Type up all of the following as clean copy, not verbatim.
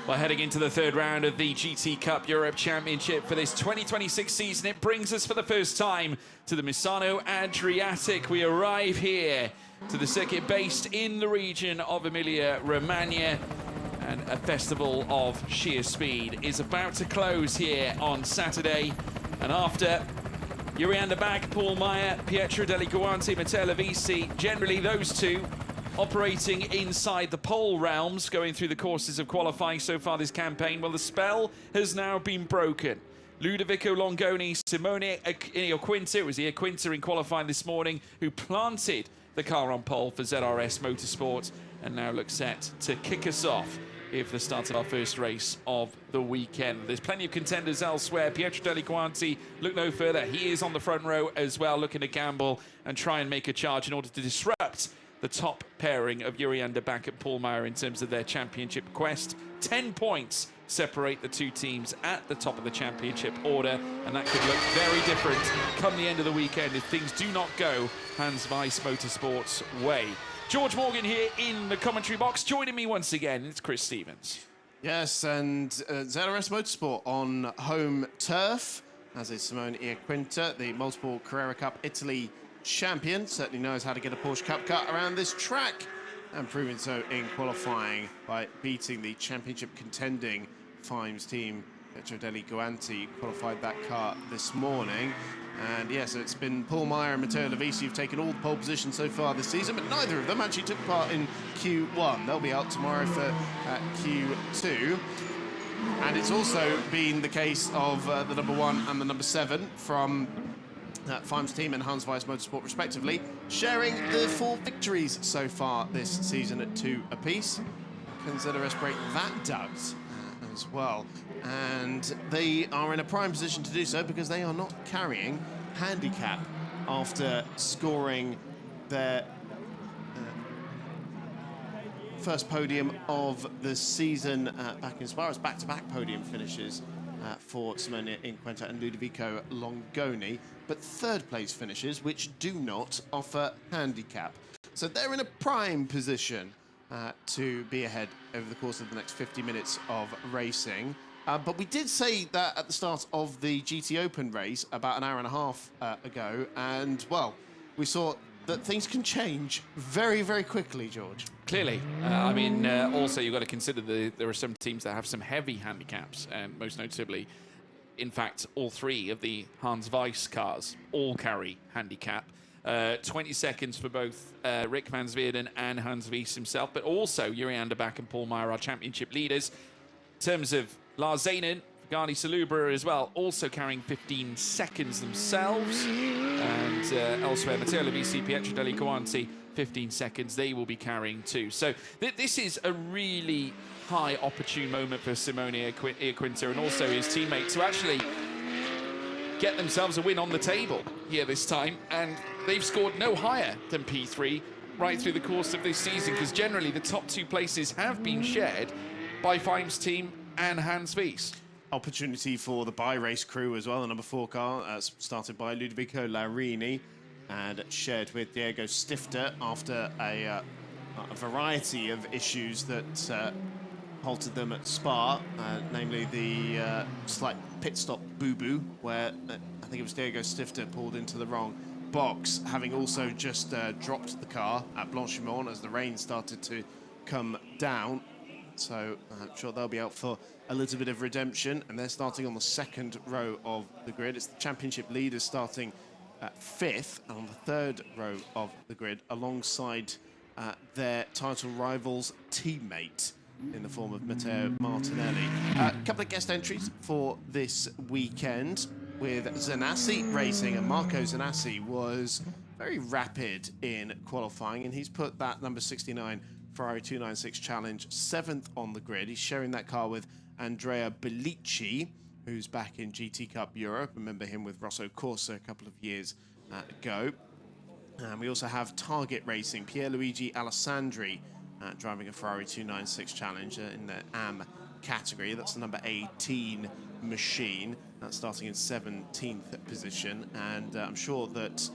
Well, heading into the third round of the GT Cup Europe Championship for this 2026 season, it brings us for the first time to the MISANO Adriatic. We arrive here to the circuit based in the region of Emilia-Romagna, and a festival of sheer speed is about to close here on Saturday. And after Jurian de Bag, Paul Meyer, Pietro Delle Guanti, Matteo Lavisi, generally those two operating inside the pole realms, going through the courses of qualifying so far this campaign. Well, the spell has now been broken. Ludovico Longoni, Simone Iacquinta, it was Iacquinta in qualifying this morning, who planted the car on pole for ZRS Motorsport, and now looks set to kick us off here for the start of our first race of the weekend. There's plenty of contenders elsewhere. Pietro Delle Guanti, look no further. He is on the front row as well, looking to gamble and try and make a charge in order to disrupt the top pairing of Jurian de Bag and Paul Meyer in terms of their championship quest. 10 points separate the two teams at the top of the championship order, and that could look very different come the end of the weekend if things do not go Hans Weiss Motorsport's way. George Morgan here in the commentary box. Joining me once again, it's Chris Stevens. Yes, and ZRS Motorsport on home turf, as is Simone Iacquinta, the multiple Carrera Cup Italy champion. Certainly knows how to get a Porsche Cup car around this track, and proving so in qualifying by beating the championship contending Fimes team. Pietro Delle Guanti qualified that car this morning. And yes, so it's been Paul Meyer and Matteo Lavisi who've taken all the pole positions so far this season, but neither of them actually took part in Q1. They'll be out tomorrow for Q2. And it's also been the case of the number 1 and the number 7 from Fimes team and Hans Weiss Motorsport respectively, sharing the 4 victories so far this season at 2 apiece. Can ZRS break that doubt as well? And they are in a prime position to do so because they are not carrying handicap after scoring their first podium of the season back in Spa. It's back-to-back podium finishes for Simone Iacquinta and Ludovico Longoni, but third place finishes which do not offer handicap. So they're in a prime position to be ahead over the course of the next 50 minutes of racing. But we did say that at the start of the GT Open race about an hour and a half ago, and well, we saw that things can change very, very quickly, George. Clearly. Also you've got to consider there are some teams that have some heavy handicaps, and most notably, in fact, all 3 of the Hans Weiss cars all carry handicap. 20 seconds for both Rick van Zwierden and Hans Weiss himself, but also Jurian de Bag and Paul Meyer, our championship leaders. In terms of Lars Zanen, Gani Salubra as well, also carrying 15 seconds themselves. And elsewhere, Matteo Lavisi, Pietro Delle Guanti, 15 seconds they will be carrying too. So this is a really high opportune moment for Simone Iacquinta and also his teammates to actually get themselves a win on the table here this time. And they've scored no higher than P3 right through the course of this season, because generally the top 2 places have been shared by Fimes team and Hans Weiss. Opportunity for the bi-race crew as well. The number 4 car started by Ludovico Larini and shared with Diego Stifter after a variety of issues that halted them at Spa, namely the slight pit stop boo-boo, where I think it was Diego Stifter pulled into the wrong box, having also just dropped the car at Blanchimont as the rain started to come down. So I'm sure they'll be out for a little bit of redemption, and they're starting on the 2nd row of the grid. It's the championship leaders starting at 5th and on the 3rd row of the grid, alongside their title rivals teammate in the form of Matteo Martinelli. A couple of guest entries for this weekend with Zanassi racing, and Marco Zanassi was very rapid in qualifying, and he's put that number 69 Ferrari 296 Challenge 7th on the grid. He's sharing that car with Andrea Bellicci, who's back in GT Cup Europe. Remember him with Rosso Corsa a couple of years ago. And we also have Target Racing, Pierluigi Alessandri, driving a Ferrari 296 Challenge in the AM category. That's the number 18 machine. That's starting in 17th position. And I'm sure that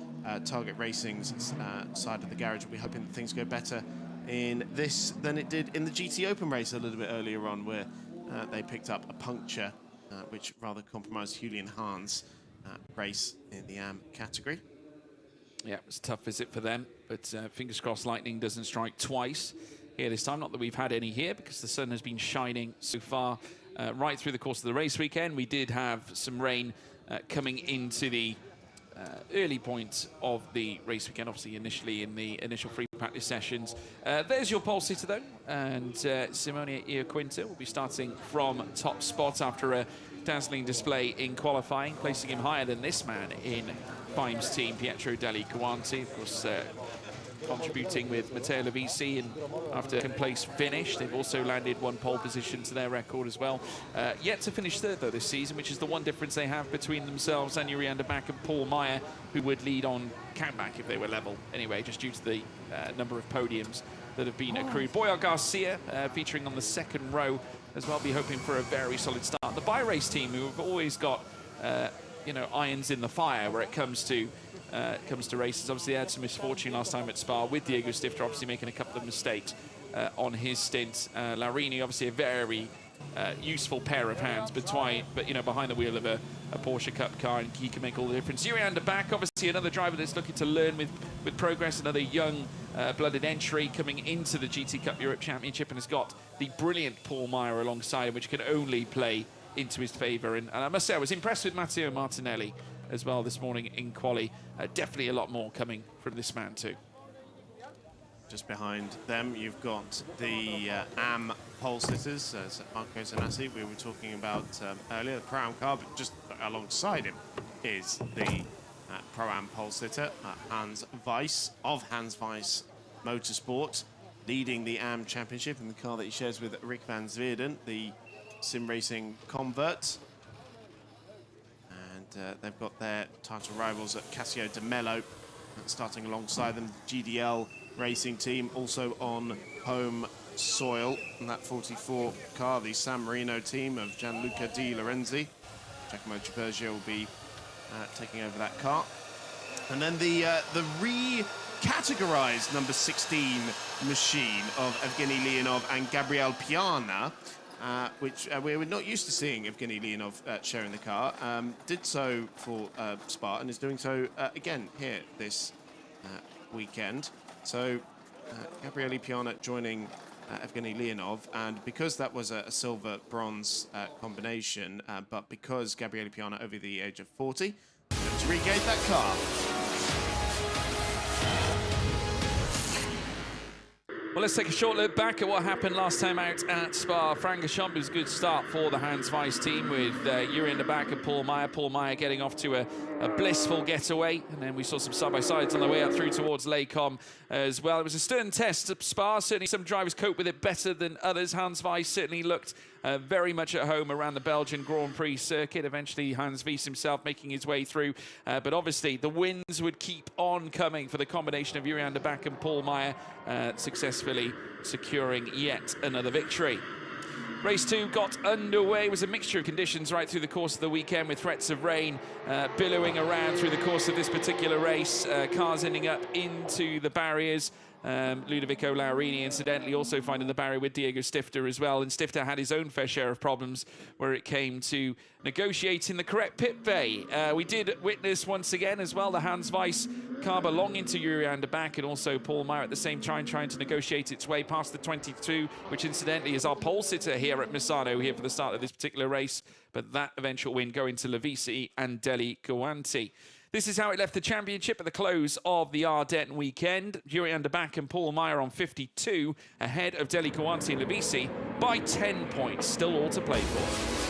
Target Racing's side of the garage will be hoping that things go better in this than it did in the GT Open race a little bit earlier on, where they picked up a puncture, which rather compromised Julian Hahn's race in the AM category. Yeah, it was a tough visit for them, but fingers crossed lightning doesn't strike twice here this time. Not that we've had any here, because the sun has been shining so far right through the course of the race weekend. We did have some rain coming into the early point of the race weekend, obviously initially in the initial free practice sessions. There's your pole sitter though, and Simone Iaquinta will be starting from top spot after a dazzling display in qualifying, placing him higher than this man in Fime's team, Pietro Deli Guanti, of course contributing with Matteo Lovisi, and after second place finish, they've also landed one pole position to their record as well. Yet to finish third though this season, which is the one difference they have between themselves and Yuri Anderbach and Paul Meyer, who would lead on countback if they were level anyway, just due to the number of podiums that have been accrued. Boyar Garcia featuring on the second row as well, be hoping for a very solid start. The bi-race team, who have always got you know, irons in the fire where it comes to races. Obviously, they had some misfortune last time at Spa with Diego Stifter, obviously making a couple of mistakes on his stint. Larini, obviously a very useful pair of hands, but you know, behind the wheel of a Porsche Cup car, and he can make all the difference. Yuri Anderbach, obviously another driver that's looking to learn with progress, another young blooded entry coming into the GT Cup Europe Championship, and has got the brilliant Paul Meyer alongside him, which can only play into his favour. And I must say, I was impressed with Matteo Martinelli as well this morning in quali. Definitely a lot more coming from this man too. Just behind them, you've got the AM pole sitters, Marco Zanassi, we were talking about earlier, the Pro-Am car, but just alongside him is the Pro-Am pole sitter, Hans Weiss of Hans Weiss Motorsport, leading the AM Championship in the car that he shares with Rick van Zweden, the sim racing convert. And they've got their title rivals at Casio de Mello starting alongside them. GDL racing team also on home soil, and that 44 car, the San Marino team of Gianluca Di Lorenzi. Giacomo Cibergio will be taking over that car. And then the re-categorized number 16 machine of Evgeny Leonov and Gabriel Piana, which we were not used to seeing Evgeny Leonov sharing the car, did so for Spa and is doing so again here this weekend. So Gabriele Piana joining Evgeny Leonov, and because that was a silver-bronze combination, but because Gabriele Piana over the age of 40, to regate that car. Well, let's take a short look back at what happened last time out at Spa-Francorchamps. It was a good start for the Hans Weiss team with Yuri Anderbach and Paul Meyer. Paul Meyer getting off to a blissful getaway, and then we saw some side-by-sides on the way up through towards Lecom as well. It was a stern test at Spa. Certainly some drivers cope with it better than others. Hans Weiss certainly looked very much at home around the Belgian Grand Prix circuit. Eventually, Hans Weiss himself making his way through. But obviously, the wins would keep on coming for the combination of Yuri Anderbach and Paul Meyer, successfully securing yet another victory. Race 2 got underway. It was a mixture of conditions right through the course of the weekend, with threats of rain billowing around through the course of this particular race. Cars ending up into the barriers. Ludovico Laurini, incidentally, also finding the barrier with Diego Stifter as well. And Stifter had his own fair share of problems where it came to negotiating the correct pit bay. We did witness once again as well the Hans Weiss car belonging to Yuri Anderbach and also Paul Meyer at the same time trying to negotiate its way past the 22, which incidentally is our pole sitter here at Misano here for the start of this particular race. But that eventual win going to Lovisi and Deli Guanti. This is how it left the championship at the close of the Ardennes weekend. Yuri Anderbach and Paul Meyer on 52, ahead of Deli Guanti and Lovisi by 10 points. Still all to play for.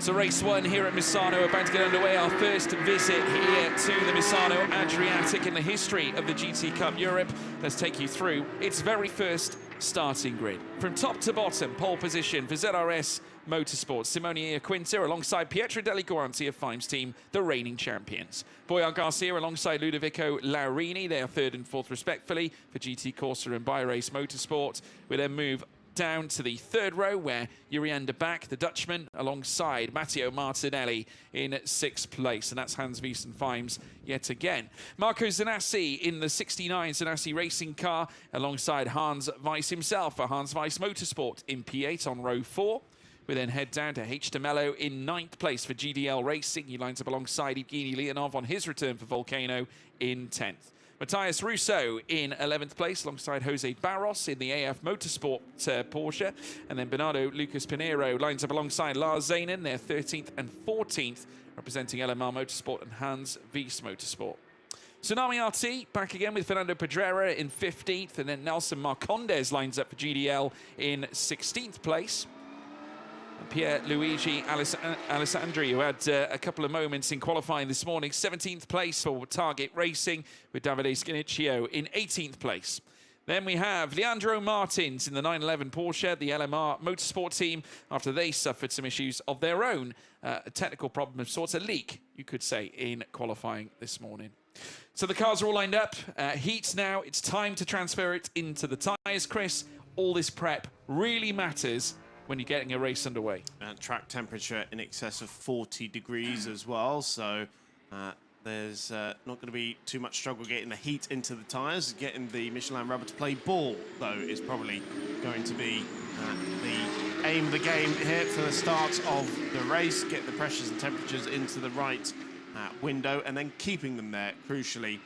So race 1 here at Misano, about to get underway. Our first visit here to the Misano Adriatic in the history of the GT Cup Europe. Let's take you through its very first starting grid. From top to bottom, pole position for ZRS Motorsport, Simone Iaquinta alongside Pietro Deli Guanti of Fime's team, the reigning champions. Boyar Garcia alongside Ludovico Laurini, they are third and fourth respectfully for GT Corsa and Bi-Race Motorsport. We then move down to the third row where Jurriën de Back, the Dutchman, alongside Matteo Martinelli in 6th place. And that's Hans Wiesenfeims yet again. Marco Zanassi in the 69 Zanassi racing car alongside Hans Weiss himself for Hans Weiss Motorsport in P8 on row 4. We then head down to H. de Mello in 9th place for GDL Racing. He lines up alongside Evgeny Leonov on his return for Volcano in 10th. Matthias Russo in 11th place alongside Jose Barros in the AF Motorsport Porsche. And then Bernardo Lucas Pinheiro lines up alongside Lars Zanen, their 13th and 14th, representing LMR Motorsport and Hans Weiss Motorsport. Tsunami RT back again with Fernando Pedrera in 15th, and then Nelson Marcondes lines up for GDL in 16th place. Pierre Luigi Alessandri, who had a couple of moments in qualifying this morning, 17th place for Target Racing, with Davide Scanicchio in 18th place. Then we have Leandro Martins in the 911 Porsche, the LMR Motorsport team, after they suffered some issues of their own, a technical problem of sorts, a leak, you could say, in qualifying this morning. So the cars are all lined up. Heat now, it's time to transfer it into the tyres, Chris. All this prep really matters when you're getting a race underway. And track temperature in excess of 40 degrees as well, so there's not going to be too much struggle getting the heat into the tyres. Getting the Michelin rubber to play ball, though, is probably going to be the aim of the game here for the start of the race. Get the pressures and temperatures into the right window, and then keeping them there, crucially,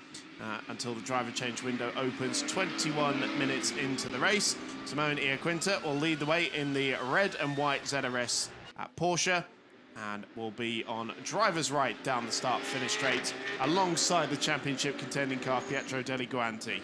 until the driver change window opens 21 minutes into the race. Simone Iaquinta will lead the way in the red and white ZRS at Porsche, and will be on driver's right down the start-finish straight alongside the championship contending car Pietro Deliguanti.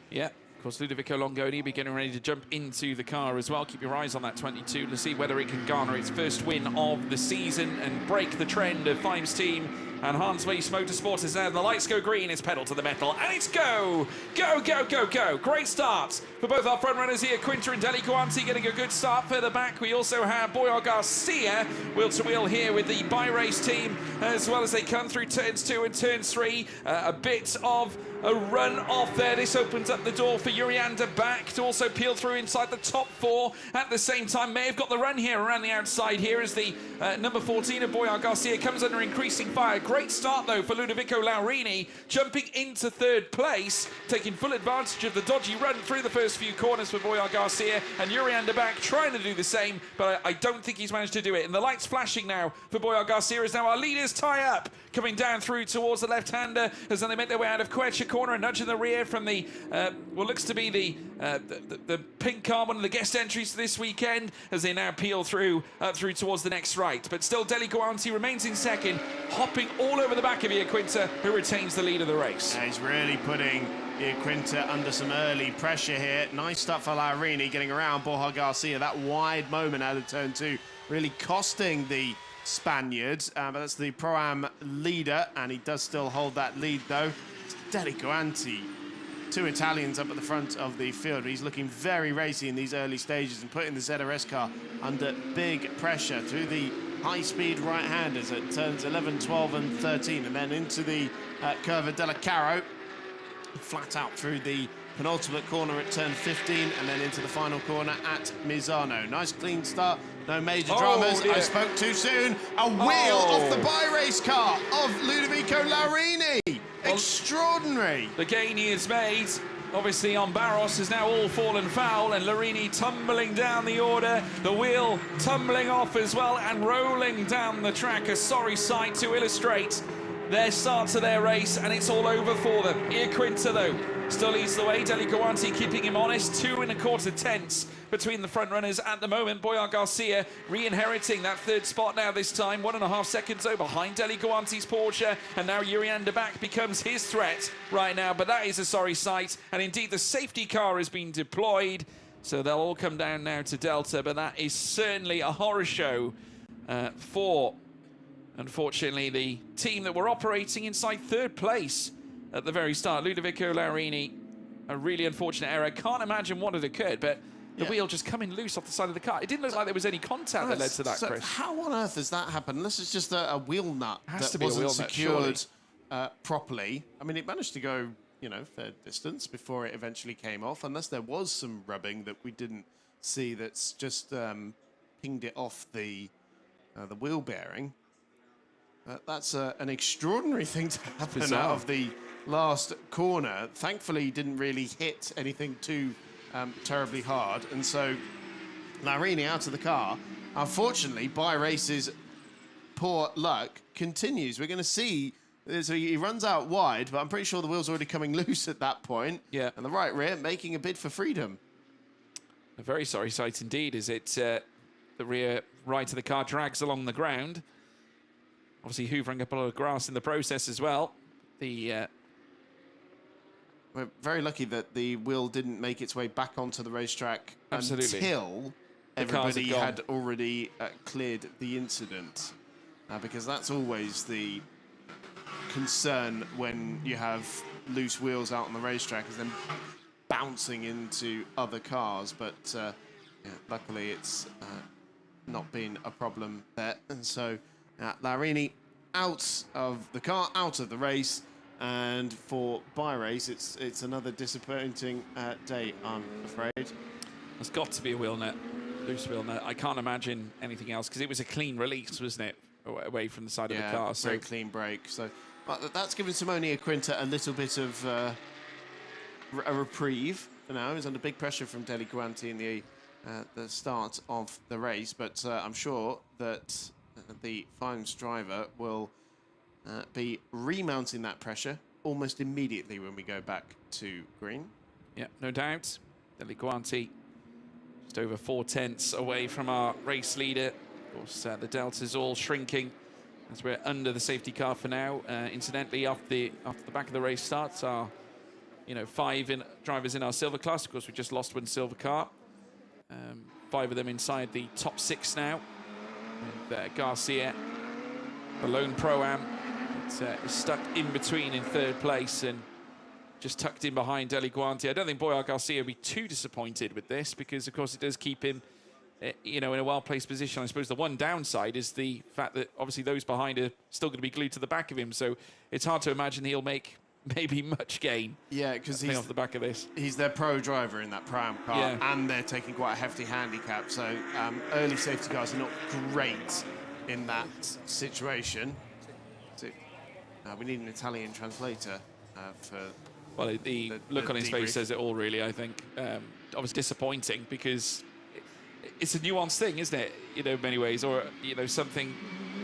Yeah, of course, Ludovico Longoni will be getting ready to jump into the car as well. Keep your eyes on that 22 to see whether it can garner its first win of the season and break the trend of Fime's team. And Hans Weiss Motorsport is there. The lights go green. It's pedal to the metal. And it's go! Go, go, go, go. Great start for both our front runners here. Quinta and Deliguanti getting a good start. Further back, we also have Boyar Garcia wheel-to-wheel here with the bi-race team, as well as they come through turns 2 and turn 3. A bit of a run off there. This opens up the door for Jurriën de Back to also peel through inside the top 4. At the same time, may have got the run here around the outside here as the number 14 of Boyar Garcia comes under increasing fire. Great start, though, for Ludovico Laurini, jumping into 3rd place, taking full advantage of the dodgy run through the first few corners for Boyar Garcia, and Jurriën de Back trying to do the same, but I don't think he's managed to do it. And the lights flashing now for Boyar Garcia as now our leaders tie up, coming down through towards the left-hander as then they make their way out of Quercia corner and nudge in the rear from the, what looks to be the pink car, one of the guest entries this weekend, as they now peel through through towards the next right. But still, Deliguanti remains in second, hopping all over the back of Iaquinta, who retains the lead of the race. Yeah, he's really putting Iaquinta under some early pressure here. Nice stuff for Laurini, getting around Borja Garcia. That wide moment out of turn 2, really costing the Spaniards, but that's the Pro-Am leader, and he does still hold that lead, though. It's Deliguanti, 2 Italians up at the front of the field. He's looking very racy in these early stages and putting the ZRS car under big pressure through the high-speed right-handers at turns 11, 12 and 13, and then into the Curva della Caro, flat out through the penultimate corner at turn 15, and then into the final corner at Misano. Nice clean start, no major dramas. Dear. I spoke too soon. A wheel off the bi-race car of Ludovico Laurini. Well, extraordinary. The gain he has made, obviously, on Barros has now all fallen foul, and Laurini tumbling down the order, the wheel tumbling off as well and rolling down the track. A sorry sight to illustrate their start to their race, and it's all over for them. Iaquinta, though, still leads the way. Deliguanti keeping him honest. 2 1/4 tenths between the front runners at the moment. Boyar Garcia re-inheriting that 3rd spot now this time. 1.5 seconds though behind Deliguanti's Porsche, and now Jurriën de Back becomes his threat right now. But that is a sorry sight, and indeed the safety car has been deployed, so they'll all come down now to Delta. But that is certainly a horror show for, unfortunately, the team that were operating inside 3rd place at the very start. Ludovico Laurini, a really unfortunate error. Can't imagine what had occurred, but the wheel just coming loose off the side of the car. It didn't look like there was any contact that led to that, Chris. How on earth has that happened? Unless it's just a wheel nut that wasn't secured properly. I mean, it managed to go, fair distance before it eventually came off, unless there was some rubbing that we didn't see that's just pinged it off the wheel bearing. That's an extraordinary thing to happen Bizarre. out of the last corner. Thankfully, he didn't really hit anything too terribly hard. And so Larini out of the car. Unfortunately, Bi-Race's poor luck continues. We're going to see, so he runs out wide, but I'm pretty sure the wheel's already coming loose at that point. Yeah. And the right rear making a bid for freedom. A very sorry sight indeed, as it the rear right of the car drags along the ground. Obviously hoovering up a lot of grass in the process as well. We're very lucky that the wheel didn't make its way back onto the racetrack until everybody had already cleared the incident. Because that's always the concern when you have loose wheels out on the racetrack, is them bouncing into other cars. But yeah, luckily it's not been a problem there. And so Larini out of the car, out of the race. And for Bi-Race, it's another disappointing day, I'm afraid. There's got to be a wheel nut, loose wheel nut. I can't imagine anything else, because it was a clean release, wasn't it, away from the side of the car. So very clean break. So that's given Simone Aquinta a little bit of a reprieve for now. He's under big pressure from Deli Guanti in the start of the race, but I'm sure that the Fines driver will be remounting that pressure almost immediately when we go back to green. Yeah, no doubt. Deli Guanti just over 4/10 away from our race leader. Of course, the delta's all shrinking as we're under the safety car for now. Incidentally, after the back of the race starts, our 5 drivers in our silver class. Of course, we just lost one silver car. 5 of them inside the top 6 now. With Garcia, the lone pro-am, is stuck in between in 3rd place and just tucked in behind Deli Guanti. I don't think Boyar Garcia will be too disappointed with this, because, of course, it does keep him in a well-placed position. I suppose the one downside is the fact that obviously those behind are still going to be glued to the back of him, so it's hard to imagine he'll make maybe much gain. Yeah, because he's off the back of this. He's their pro driver in that Pro-Am car, and they're taking quite a hefty handicap. So early safety cars are not great in that situation. So, we need an Italian translator for. Well, the look on his face says it all, really. I think obviously disappointing, because it's a nuanced thing, isn't it? In many ways, or something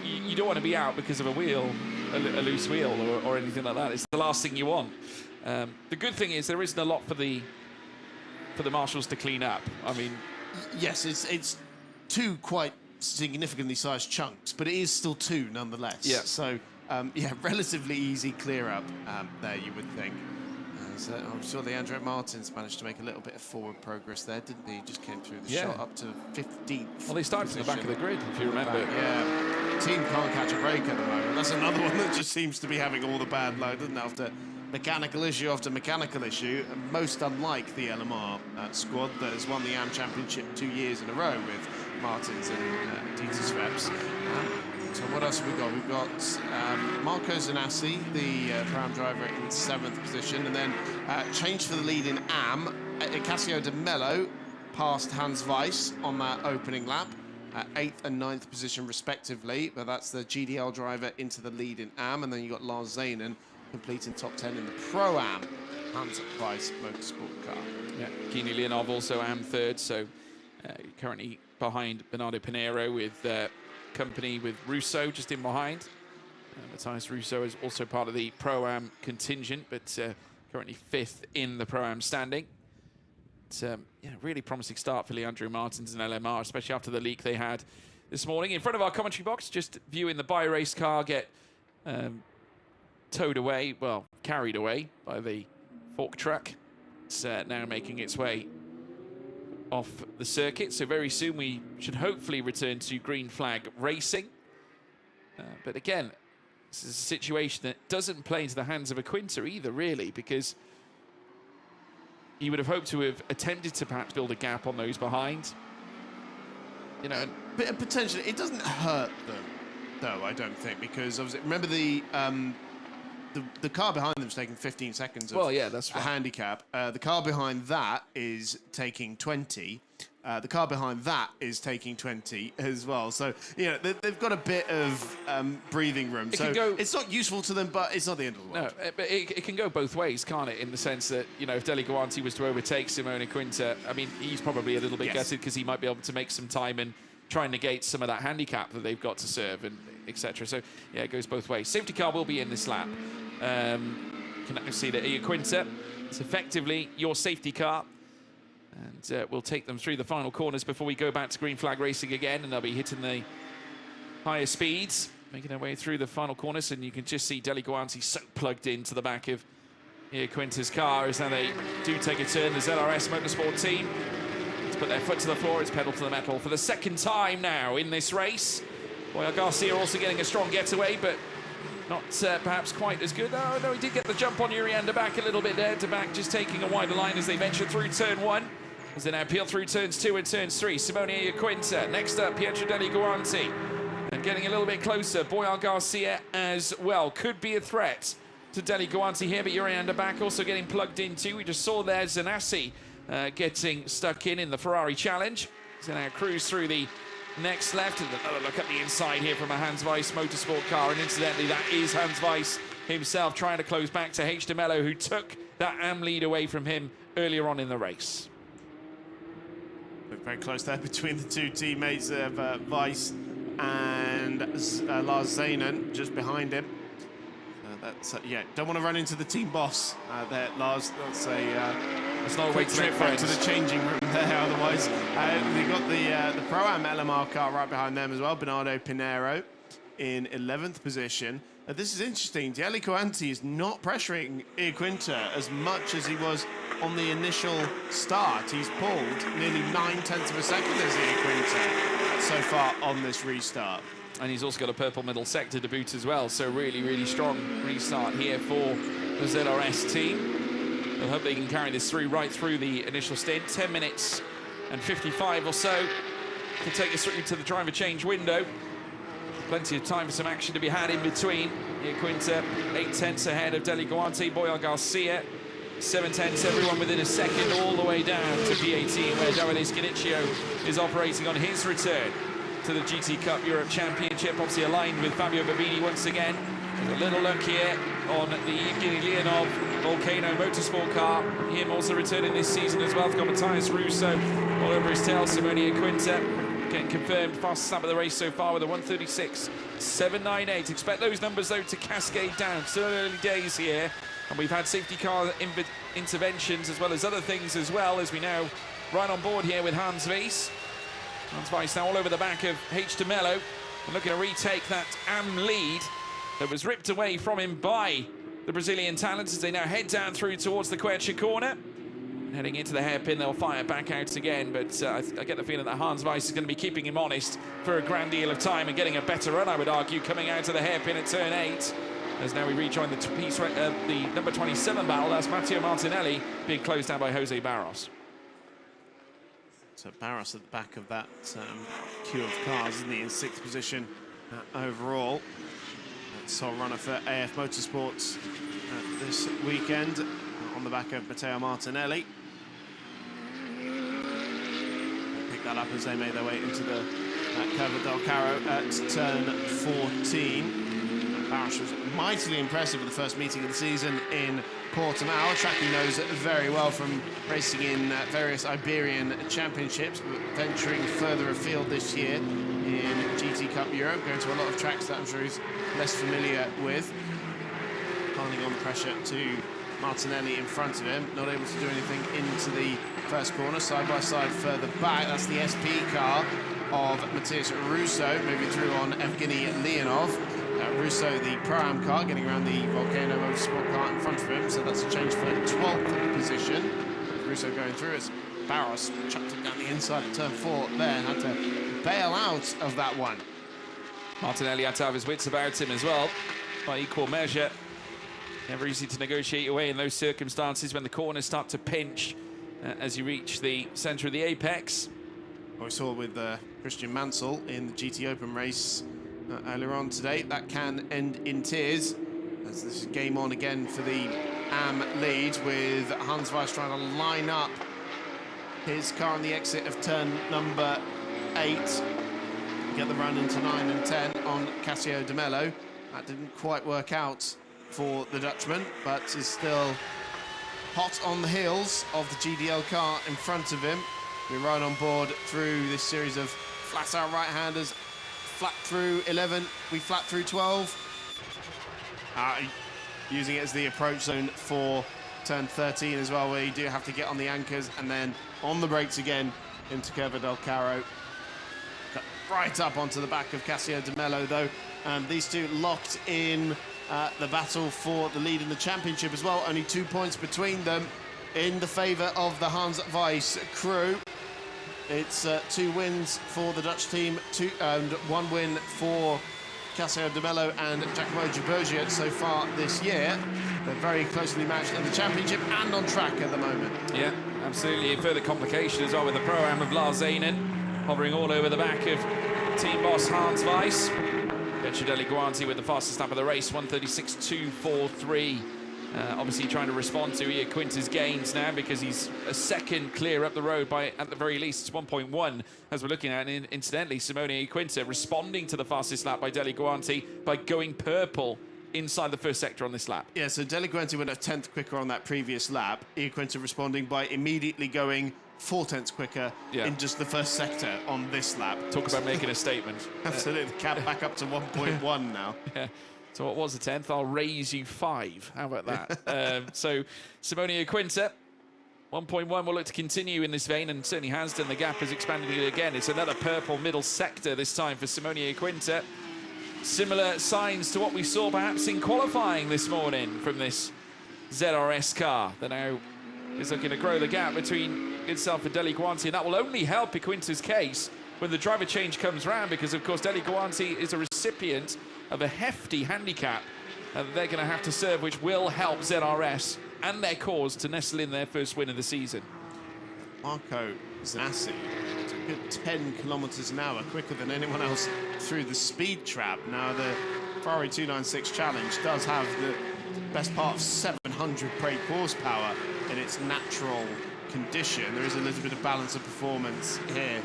you don't want to be out because of a wheel, a loose wheel, or anything like that. It's the last thing you want. The good thing is there isn't a lot for the marshals to clean up. I mean, yes, it's 2 quite significantly sized chunks, but it is still 2 nonetheless. Yeah. So yeah, relatively easy clear up there, you would think. So I'm sure Leandro Martins managed to make a little bit of forward progress there, didn't he? He just came through the shot up to 15th. Well, they started from the back of the grid, if you remember. Yeah, team can't catch a break at the moment. That's another one that just seems to be having all the bad luck, doesn't it? After mechanical issue after mechanical issue, most unlike the LMR squad that has won the AM Championship 2 years in a row with Martins and Dieter Schweppes. So what else have we got? We've got Marco Zanassi, the Pro-Am driver, in 7th position. And then change for the lead in AM. Icasio de Mello passed Hans Weiss on that opening lap. 8th and 9th position, respectively. But that's the GDL driver into the lead in AM. And then you've got Lars Zanen completing top 10 in the Pro-Am Hans Weiss motorsport car. Yeah, Kini Leonov also AM 3rd. So currently behind Bernardo Pinheiro, with company with Russo just in behind. Matthias Russo is also part of the Pro-Am contingent, but currently 5th in the Pro-Am standing. It's really promising start for Leandro Martins and LMR, especially after the leak they had this morning. In front of our commentary box, just viewing the Bi-Race car get towed away, well, carried away by the fork truck. It's now making its way off the circuit, so very soon we should hopefully return to green flag racing. But again, this is a situation that doesn't play into the hands of Aquinta either, really, because he would have hoped to have attempted to perhaps build a gap on those behind. But potentially, it doesn't hurt them, though, I don't think, because obviously, remember the car behind them is taking 15 seconds of that's right. a handicap. The car behind that is taking 20. The car behind that is taking 20 as well. So, you know, they've got a bit of breathing room. It's not useful to them, but it's not the end of the world. No, but it can go both ways, can't it? In the sense that, you know, if Deli Guanti was to overtake Simone Quinta, I mean, he's probably a little bit gutted because he might be able to make some time and try and negate some of that handicap that they've got to serve and etc. So, yeah, it goes both ways. Safety car will be in this lap. You can see that Quinta is effectively your safety car. And we'll take them through the final corners before we go back to green flag racing again, and they'll be hitting the higher speeds, making their way through the final corners, and you can just see Deli Guanti so plugged into the back of Quinta's car as now they do take a turn. The ZRS Motorsport team to put their foot to the floor, it's pedal to the metal for the second time now in this race. Boyar Garcia also getting a strong getaway, but not perhaps quite as good. Oh, no, he did get the jump on Urianda back a little bit there. To back just taking a wider line as they venture through turn 1. As they now peel through turns 2 and turns 3. Simone Quinta. Next up, Pietro Deli Guanti. And getting a little bit closer, Boyar Garcia as well. Could be a threat to Deli Guanti here, but Urianda back also getting plugged into. We just saw there Zanassi getting stuck in the Ferrari Challenge. So now cruise through the next left, and another look at the inside here from a Hans Weiss Motorsport car, and incidentally that is Hans Weiss himself trying to close back to H. de Mello, who took that AM lead away from him earlier on in the race. We're very close there between the two teammates of Weiss and Lars Zanen just behind him. Yeah, don't want to run into the team boss there, Lars. That's it's not a way to trip back to the changing room there. Otherwise, they've got the Pro-Am LMR car right behind them as well. Bernardo Pinheiro in 11th position. This is interesting. Deli Guanti is not pressuring Quinta as much as he was on the initial start. He's pulled nearly 9/10 of a second as Quinta so far on this restart. And he's also got a purple middle sector to boot as well. So really, really strong restart here for the ZRS team. I hope they can carry this through right through the initial stint. 10 minutes and 55 or so to take us through to the driver change window. Plenty of time for some action to be had in between. Quinta 8/10 ahead of Deli Guanti. Boyar Garcia 7/10, everyone within a second, all the way down to P18, where Davide Scanicchio is operating on his return to the GT Cup Europe Championship, obviously aligned with Fabio Babini once again. There's a little look here on the Evgeny Leonov Volcano Motorsport car. Him also returning this season as well. We've got Matthias Russo all over his tail. Simone Quinta getting confirmed fastest lap of the race so far with a 1:36.798. Expect those numbers though to cascade down. Still early days here, and we've had safety car interventions as well as other things as well, as we now right on board here with Hans Weiss. Hans Weiss now all over the back of H. de Mello, and looking to retake that AM lead that was ripped away from him by the Brazilian talents as they now head down through towards the Quercia corner. Heading into the hairpin, they'll fire back out again, but I get the feeling that Hans Weiss is going to be keeping him honest for a grand deal of time and getting a better run, I would argue, coming out of the hairpin at turn 8. As now we rejoin the number 27 battle, that's Matteo Martinelli being closed down by Jose Barros. So Barros at the back of that queue of cars, isn't he, in 6th position overall. Sole runner for AF Motorsports this weekend on the back of Matteo Martinelli. Pick that up as they made their way into the Curva del Carro at turn 14. Barros was mightily impressive at the first meeting of the season in Portimao, a track he knows very well from racing in various Iberian championships, but venturing further afield this year in GT Cup Europe, going to a lot of tracks that I'm sure he's less familiar with. Piling on pressure to Martinelli in front of him, not able to do anything into the first corner, side by side further back. That's the SP car of Matthias Russo, moving through on Evgeny Leonov. Russo, the Pro-Am car, getting around the Volcano Motorsport car in front of him, so that's a change for 12th position. Russo going through as Barros chucked him down the inside at turn 4 there, had to bail out of that one. Martinelli had to have his wits about him as well, by equal measure. Never easy to negotiate your way in those circumstances when the corners start to pinch as you reach the centre of the apex. What we saw with Christian Mansell in the GT Open race earlier on today, that can end in tears, as this is game on again for the AM lead, with Hans Weiss trying to line up his car on the exit of turn number 8. Get the run into 9 and 10 on Cassio De Mello. That didn't quite work out for the Dutchman, but is still hot on the heels of the GDL car in front of him. We're right on board through this series of flat-out right-handers. Flat through 11, we flat through 12. Using it as the approach zone for turn 13 as well, where you do have to get on the anchors and then on the brakes again into Curva del Caro. Right up onto the back of Cassio De Mello, though. These two locked in the battle for the lead in the championship as well. Only 2 points between them in the favour of the Hans Weiss crew. It's 2 wins for the Dutch team, and 1 win for Cassio De Mello and Giacomo Gibergia so far this year. They're very closely matched in the championship and on track at the moment. Yeah, absolutely. A further complication as well with the Pro-Am of Lars Zanen, hovering all over the back of team boss Hans Weiss. Deli Guanti with the fastest lap of the race, 1:36.243. Obviously trying to respond to Ian Quinter's gains now, because he's a second clear up the road by, at the very least, it's 1.1 as we're looking at. And incidentally, Simone Quinter responding to the fastest lap by Deli Guanti by going purple inside the first sector on this lap. Yeah, so Deli Guanti went a 10th quicker on that previous lap. Ian Quinter responding by immediately going 4/10 quicker in just the first sector on this lap. Talk about making a statement. Absolutely, the cap back up to 1.1 now. Yeah. So what was a 10th? I'll raise you 5. How about that? So Simone Quinter, 1.1 will look to continue in this vein, and certainly has done. The gap has expanded it again. It's another purple middle sector this time for Simone Quinter. Similar signs to what we saw perhaps in qualifying this morning from this ZRS car that now is looking to grow the gap between itself and Deli Guanti, and that will only help Quinter's case when the driver change comes round, because of course Deli Guanti is a recipient of a hefty handicap that they're going to have to serve, which will help ZRS and their cause to nestle in their first win of the season. Marco Zanassi, it's a good 10 kilometers an hour, quicker than anyone else through the speed trap. Now, the Ferrari 296 Challenge does have the best part of 700 brake horsepower in its natural condition. There is a little bit of balance of performance here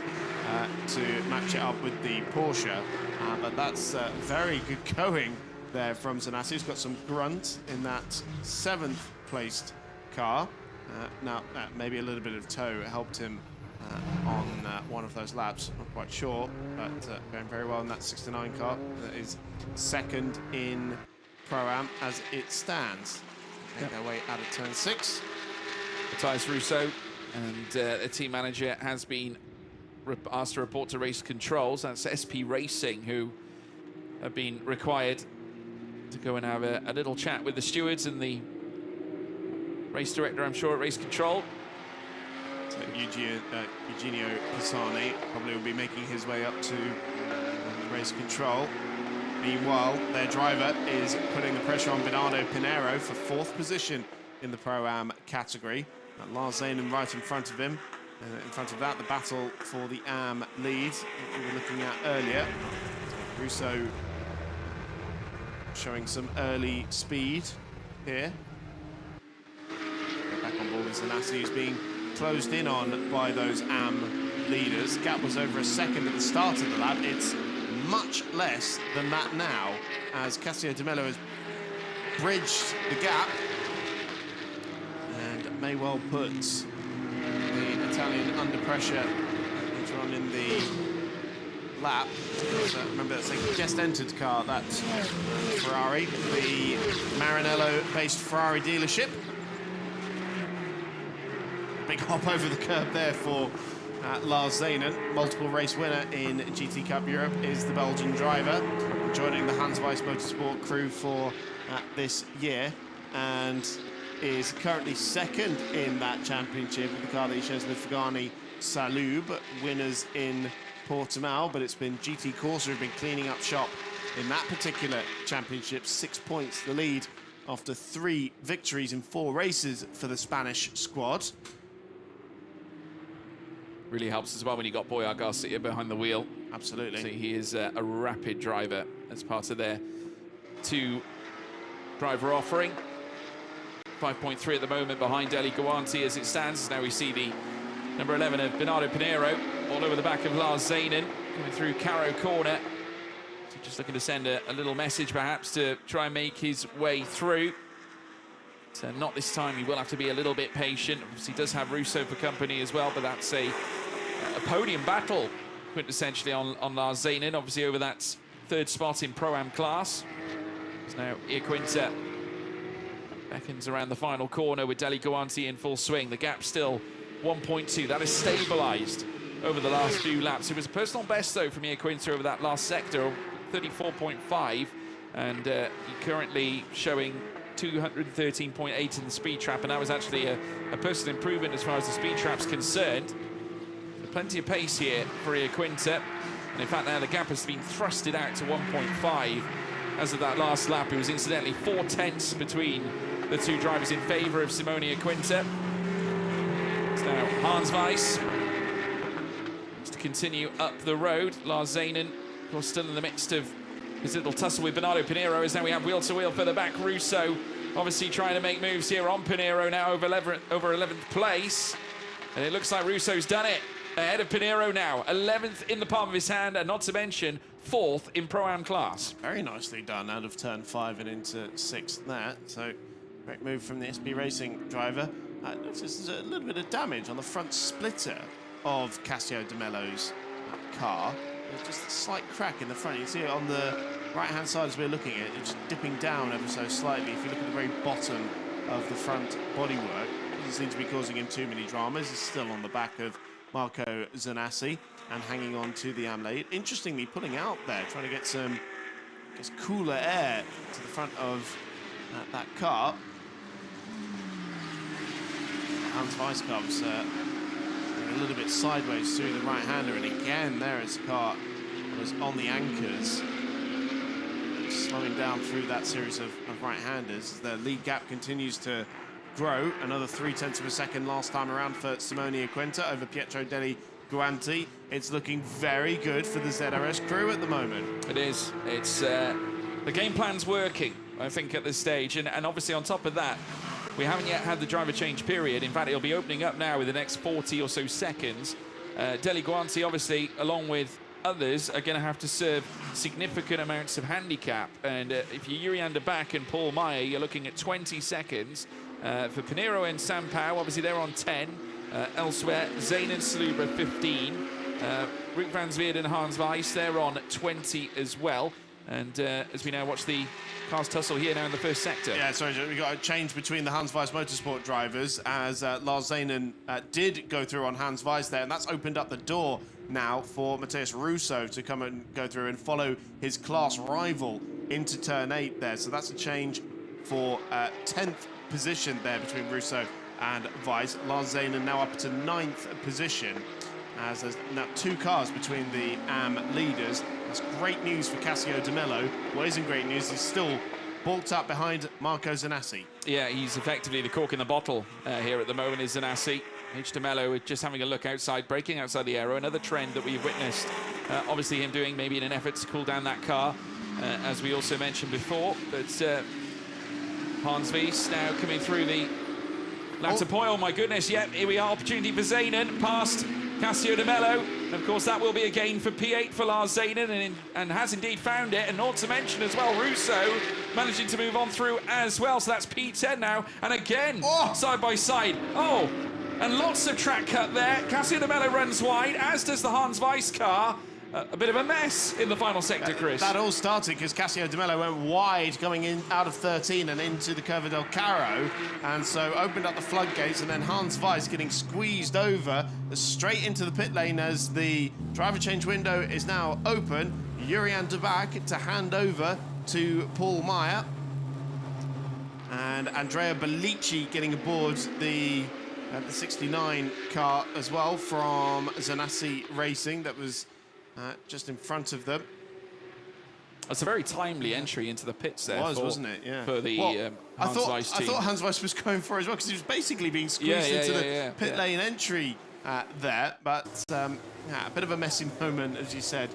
to match it up with the Porsche, but that's very good going there from Zanassi, who's got some grunt in that 7th placed car. Now, maybe a little bit of tow helped him on one of those laps, not quite sure, but going very well in that 69 car. That is second in Pro-Am as it stands. Make their way out of turn 6. Matthias Russo and the team manager has been asked to report to race controls. That's SP Racing, who have been required to go and have a little chat with the stewards and the race director, I'm sure, at race control. So Eugenio Pisani probably will be making his way up to race control. Meanwhile, their driver is putting the pressure on Bernardo Pinheiro for 4th position in the Pro-Am category. Lars Zanen right in front of him. In front of that, the battle for the AM lead that we were looking at earlier. So Russo showing some early speed here. Back on board is Zanassi, who's being closed in on by those AM leaders. Gap was over a second at the start of the lap. It's much less than that now, as Cassio De Mello has bridged the gap and may well put the Italian under pressure later on in the lap. Remember, that's a just entered car, that's Ferrari, the Maranello-based Ferrari dealership. Big hop over the curb there for Lars Zanen. Multiple race winner in GT Cup Europe is the Belgian driver, joining the Hans Weiss Motorsport crew for this year, and is currently second in that championship with the car that he shares with Fagani Salub, winners in Portimao, but it's been GT Corsa who've been cleaning up shop in that particular championship. 6 points the lead after 3 victories in 4 races for the Spanish squad. Really helps as well when you got Boyar Garcia behind the wheel. Absolutely. So he is a rapid driver as part of their 2-driver offering. 5.3 at the moment behind Deli Guanti as it stands. Now we see the number 11 of Bernardo Pinheiro, all over the back of Lars Zanen, coming through Caro corner. So just looking to send a little message, perhaps, to try and make his way through. So not this time, he will have to be a little bit patient. Obviously, he does have Russo for company as well, but that's a podium battle, quintessentially, on Lars Zanen, obviously over that third spot in Pro-Am class. So now Iaquinta beckons around the final corner with Deli Guanti in full swing. The gap still 1.2. That is stabilised over the last few laps. It was a personal best, though, from Iaquinta over that last sector, 34.5, and currently showing 213.8 in the speed trap, and that was actually a personal improvement as far as the speed trap's concerned. Plenty of pace here for Iaquinta, and in fact now the gap has been thrusted out to 1.5 as of that last lap. It was incidentally 4/10 between the two drivers in favour of Simone Iaquinta. It's now Hans Weiss to continue up the road. Lars Zanen, of course, still in the midst of his little tussle with Bernardo Pinheiro, as now we have wheel-to-wheel further back. Russo obviously trying to make moves here on Pinheiro, now over 11th place. And it looks like Russo's done it. Ahead of Pinheiro now, 11th in the palm of his hand, and not to mention 4th in Pro-Am class. Very nicely done out of turn 5 and into 6th there. So great move from the SB Racing driver. There's a little bit of damage on the front splitter of Cassio De Mello's car. There's just a slight crack in the front. You see it on the right-hand side as we're looking at it. It's just dipping down ever so slightly. If you look at the very bottom of the front bodywork, it doesn't seem to be causing him too many dramas. He's still on the back of Marco Zanassi and hanging on to the Amlade. Interestingly, pulling out there, trying to get some, I guess, cooler air to the front of that car. Hans Weiss comes a little bit sideways through the right-hander, and again there his car was on the anchors, slowing down through that series of right-handers. The lead gap continues to grow, another 0.3 of a second last time around for Simone Iaquinta over Pietro Deli Guanti. It's looking very good for the ZRS crew at the moment. It is. It's the game plan's working, I think, at this stage, and obviously on top of that, we haven't yet had the driver change period. In fact, it'll be opening up now with the next 40 or so seconds. Deli Guanti, obviously, along with others, are going to have to serve significant amounts of handicap. And if you're Yuri Ander back and Paul Meyer, you're looking at 20 seconds. For Pinheiro and Sampao, obviously they're on 10. Elsewhere, Zanen and Salubra 15. Rick Van Zweerd and Hans Weiss, they're on 20 as well. And as we now watch the cars tussle here now in the first sector. Yeah, sorry, we got a change between the Hans Weiss Motorsport drivers as Lars Zanen did go through on Hans Weiss there, and that's opened up the door now for Matheus Russo to come and go through and follow his class rival into turn 8 there. So that's a change for 10th position there between Russo and Weiss. Lars Zanen now up to 9th position, as there's now 2 cars between the AM leaders. That's great news for Cassio De Mello. What isn't great news is still bulked up behind Marco Zanassi. Yeah, he's effectively the cork in the bottle here at the moment is Zanassi. H. De Mello just having a look outside, braking outside the aero. Another trend that we've witnessed, obviously him doing maybe in an effort to cool down that car, as we also mentioned before. But Hans Weiss now coming through the latter point. Oh my goodness, yep, here we are, opportunity for Zanen, past Cassio De Mello. And of course, that will be a gain for P8 for Lars Zanen, and has indeed found it. And not to mention as well, Russo managing to move on through as well. So that's P10 now. And again, side by side. Oh, and lots of track cut there. Cassio De Mello runs wide, as does the Hans Weiss car. A bit of a mess in the final sector, Chris. That all started because Cassio De Mello went wide coming in out of 13 and into the Curva del Caro, and so opened up the floodgates, and then Hans Weiss getting squeezed over straight into the pit lane as the driver change window is now open. Yurian de Back to hand over to Paul Meyer, and Andrea Bellici getting aboard the 69 car as well from Zanassi Racing. That was just in front of them. That's a very timely entry into the pits there. Wasn't it? Yeah. For the Hans Weiss team. I thought Hans Weiss was going for it as well, because he was basically being squeezed into the pit lane entry there. But a bit of a messy moment, as you said,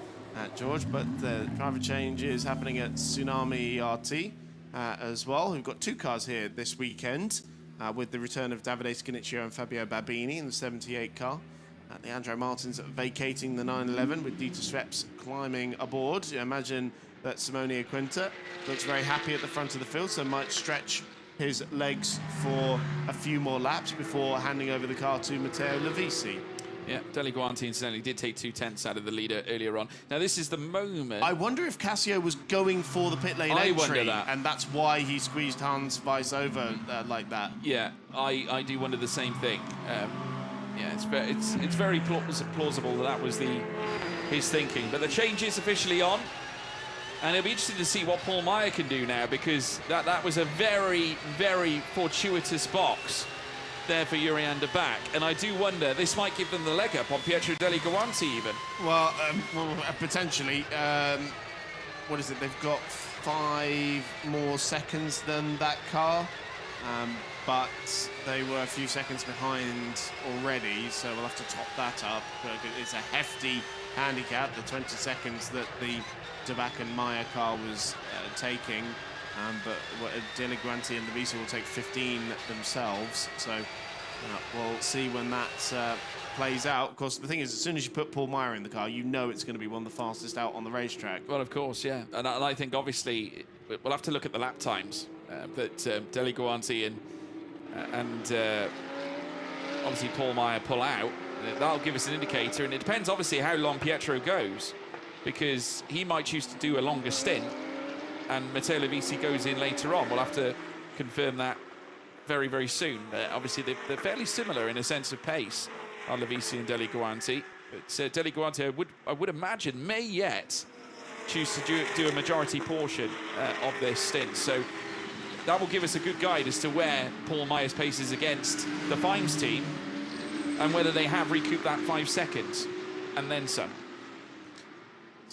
George. But the driver change is happening at Tsunami ERT as well, who've got 2 cars here this weekend. with the return of Davide Scanicchio and Fabio Babini in the 78 car. The Andrea Martins vacating the 911 with Dieter Schweppes climbing aboard. You imagine that Simone Quinta looks very happy at the front of the field, so might stretch his legs for a few more laps before handing over the car to Matteo Lovisi. Yeah, Deli Guanti incidentally did take 2/10 out of the leader earlier on. Now this is the moment. I wonder if Cassio was going for the pit lane entry, wonder that. and that's why he squeezed Hans Weiss over like that. Yeah, I do wonder the same thing. Yeah, it's very plausible that was his thinking. But the change is officially on, and it'll be interesting to see what Paul Meyer can do now, because that was a very, very fortuitous box there for Urian de Back, and I do wonder, this might give them the leg up on Pietro Deli Guanti even. Well, potentially. What is it? They've got 5 more seconds than that car, but they were a few seconds behind already, so we'll have to top that up. It's a hefty handicap, the 20 seconds that the de Back and Meyer car was taking. But Deli Guanti and Lovisa will take 15 themselves, so we'll see when that plays out. Of course, the thing is, as soon as you put Paul Meyer in the car, you know it's going to be one of the fastest out on the racetrack. Well, of course, yeah. And I think, obviously, we'll have to look at the lap times that Deli Guanti and obviously Paul Meyer pull out. That'll give us an indicator, and it depends, obviously, how long Pietro goes, because he might choose to do a longer stint, and Matteo Lovisi goes in later on. We'll have to confirm that very, very soon. Obviously, they're fairly similar in a sense of pace, are Lovisi and Deli Guanti. But Deli Guanti, I would imagine, may yet choose to do a majority portion of this stint. So that will give us a good guide as to where Paul Meyer's pace is against the Fimes team, and whether they have recouped that 5 seconds and then some.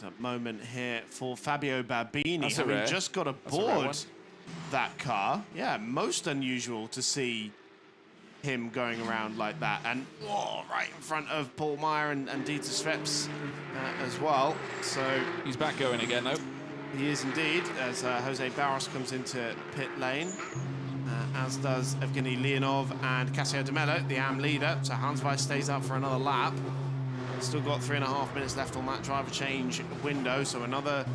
A moment here for Fabio Babini, having just got aboard that car. Yeah, most unusual to see him going around like that, and right in front of Paul Meyer and Dieter Schweppes as well. So he's back going again, though. He is indeed, as Jose Barros comes into pit lane, as does Evgeny Leonov and Cassio De Mello, the AM leader. So Hans Weiss stays out for another lap. Still got 3.5 minutes left on that driver change window, so another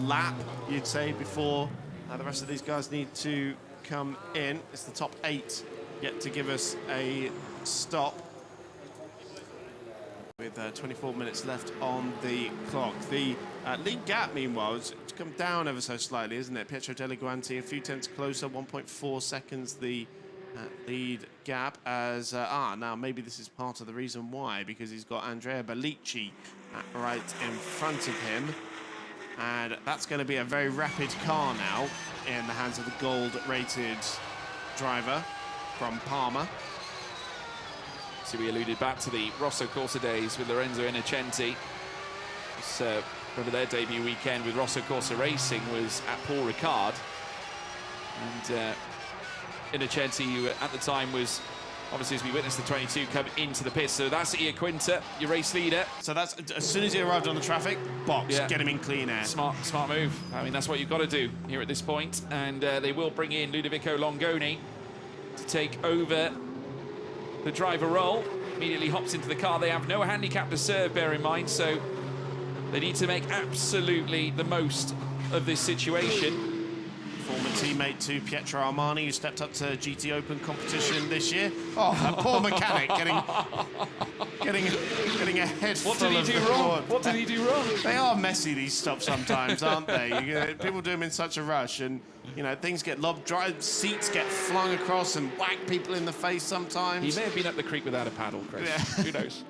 lap, you'd say, before the rest of these guys need to come in. It's the top 8 yet to give us a stop, with 24 minutes left on the clock. The lead gap, meanwhile, it's come down ever so slightly, isn't it? Pietro Deli Guanti a few tenths closer, 1.4 seconds the lead gap, as now maybe this is part of the reason why, because he's got Andrea Bellicci right in front of him, and that's going to be a very rapid car now in the hands of the gold-rated driver from Parma. So we alluded back to the Rosso Corsa days with Lorenzo Innocenti. Remember their debut weekend with Rosso Corsa Racing was at Paul Ricard, and Innocenti, who at the time was, obviously, as we witnessed the 22 come into the pits. So that's Ia Quinta, your race leader. So that's, as soon as he arrived on the traffic, box, get him in clean air. Smart move. I mean, that's what you've got to do here at this point. And they will bring in Ludovico Longoni to take over the driver role. Immediately hops into the car. They have no handicap to serve, bear in mind, so they need to make absolutely the most of this situation. Former teammate to Pietro Armani, who stepped up to GT Open competition this year. Oh, that poor mechanic getting a head full of... What did he do wrong? What did he do wrong? They are messy, these stops, sometimes, aren't they? People do them in such a rush, and things get lobbed, seats get flung across and whack people in the face sometimes. He may have been up the creek without a paddle, Chris. Yeah. Who knows?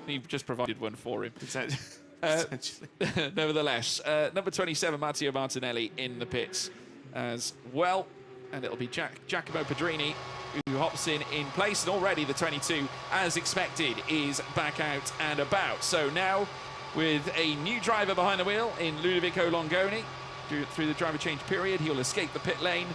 He just provided one for him. Essentially. Nevertheless, number 27, Matteo Martinelli in the pits as well, and it'll be Giacomo Pedrini who hops in place, and already the 22, as expected, is back out and about. So now, with a new driver behind the wheel in Ludovico Longoni, through the driver change period, he'll escape the pit lane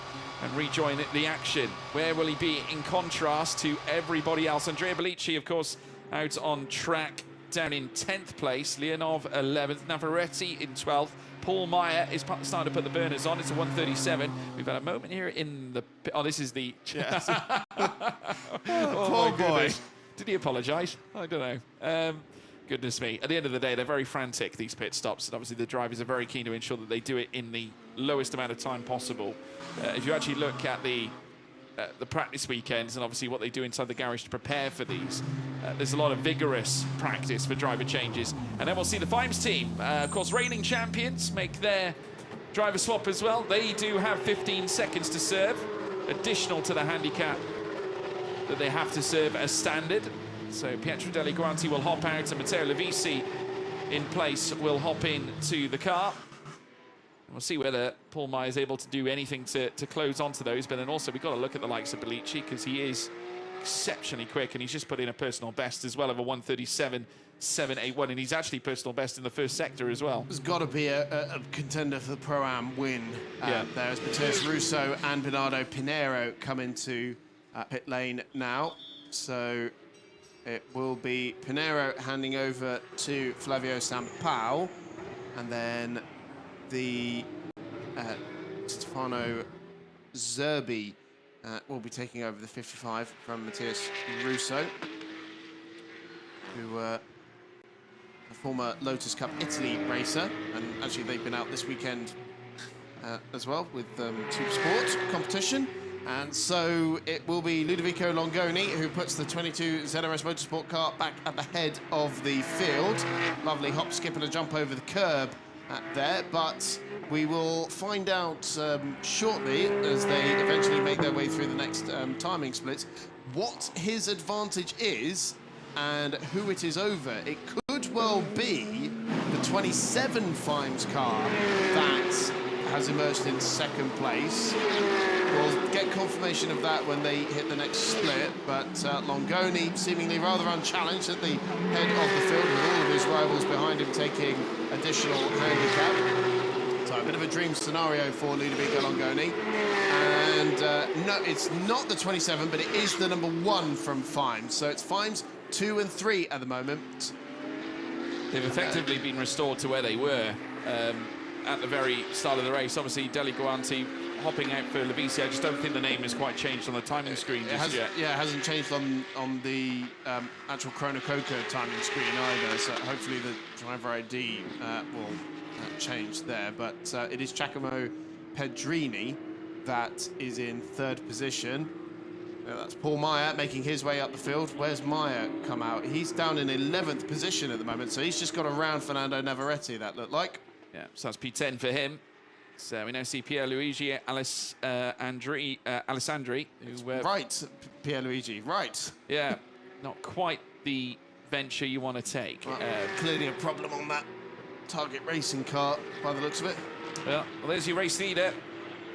and rejoin the action. Where will he be in contrast to everybody else? Andrea Bellicci, of course, out on track, down in 10th place. Leonov 11th, Navarrete in 12th, Paul Meyer is starting to put the burners on. It's a 137. We've had a moment here in the... Oh, this is the... Yes. Oh, poor boy. Did he apologise? I don't know. Goodness me. At the end of the day, they're very frantic, these pit stops. And obviously the drivers are very keen to ensure that they do it in the lowest amount of time possible. If you actually look at the practice weekends and obviously what they do inside the garage to prepare for these, there's a lot of vigorous practice for driver changes. And then we'll see the Fimes team, of course, reigning champions, make their driver swap as well. They do have 15 seconds to serve, additional to the handicap that they have to serve as standard. So Pietro Deli Guanti will hop out and Matteo Levisi in place will hop in to the car. We'll see whether Paul Meyer is able to do anything to close onto those. But then also we've got to look at the likes of Bellici because he is exceptionally quick and he's just put in a personal best as well of a 137.781, and he's actually personal best in the first sector as well. There's got to be a contender for the Pro-Am win there as Matheus Russo and Bernardo Pinheiro come into pit lane now. So it will be Pinheiro handing over to Flavio Sampao, and then the Stefano Zerbi will be taking over the 55 from Matheus Russo, who a former Lotus Cup Italy racer, and actually they've been out this weekend as well with Super Sport competition. And so it will be Ludovico Longoni who puts the 22 ZRS Motorsport car back at the head of the field. Lovely hop, skip and a jump over the curb there, but we will find out shortly as they eventually make their way through the next timing splits what his advantage is and who it is over. It could well be the 27 Fimes car that has emerged in second place. We'll get confirmation of that when they hit the next split, but Longoni seemingly rather unchallenged at the head of the field with all of his rivals behind him taking additional handicap. So a bit of a dream scenario for Ludovico Longoni. And no, it's not the 27, but it is the number 1 from Fimes. So it's Fimes 2 and 3 at the moment. They've effectively been restored to where they were at the very start of the race. Obviously, Deli Guanti hopping out for Levisi. I just don't think the name has quite changed on the timing screen just yet. Yeah, it hasn't changed on the actual Chrono Coco timing screen either, so hopefully the driver ID will change there. But it is Giacomo Pedrini that is in 3rd position. That's Paul Meyer making his way up the field. Where's Meyer come out? He's down in 11th position at the moment, so he's just got around Fernando Navarrete, that looked like. Yeah, so that's P10 for him. So we now see Pierluigi Alessandri. Right, Pierluigi, right. Yeah, not quite the venture you want to take. Well, clearly a problem on that Target Racing car by the looks of it. Well, there's your race leader,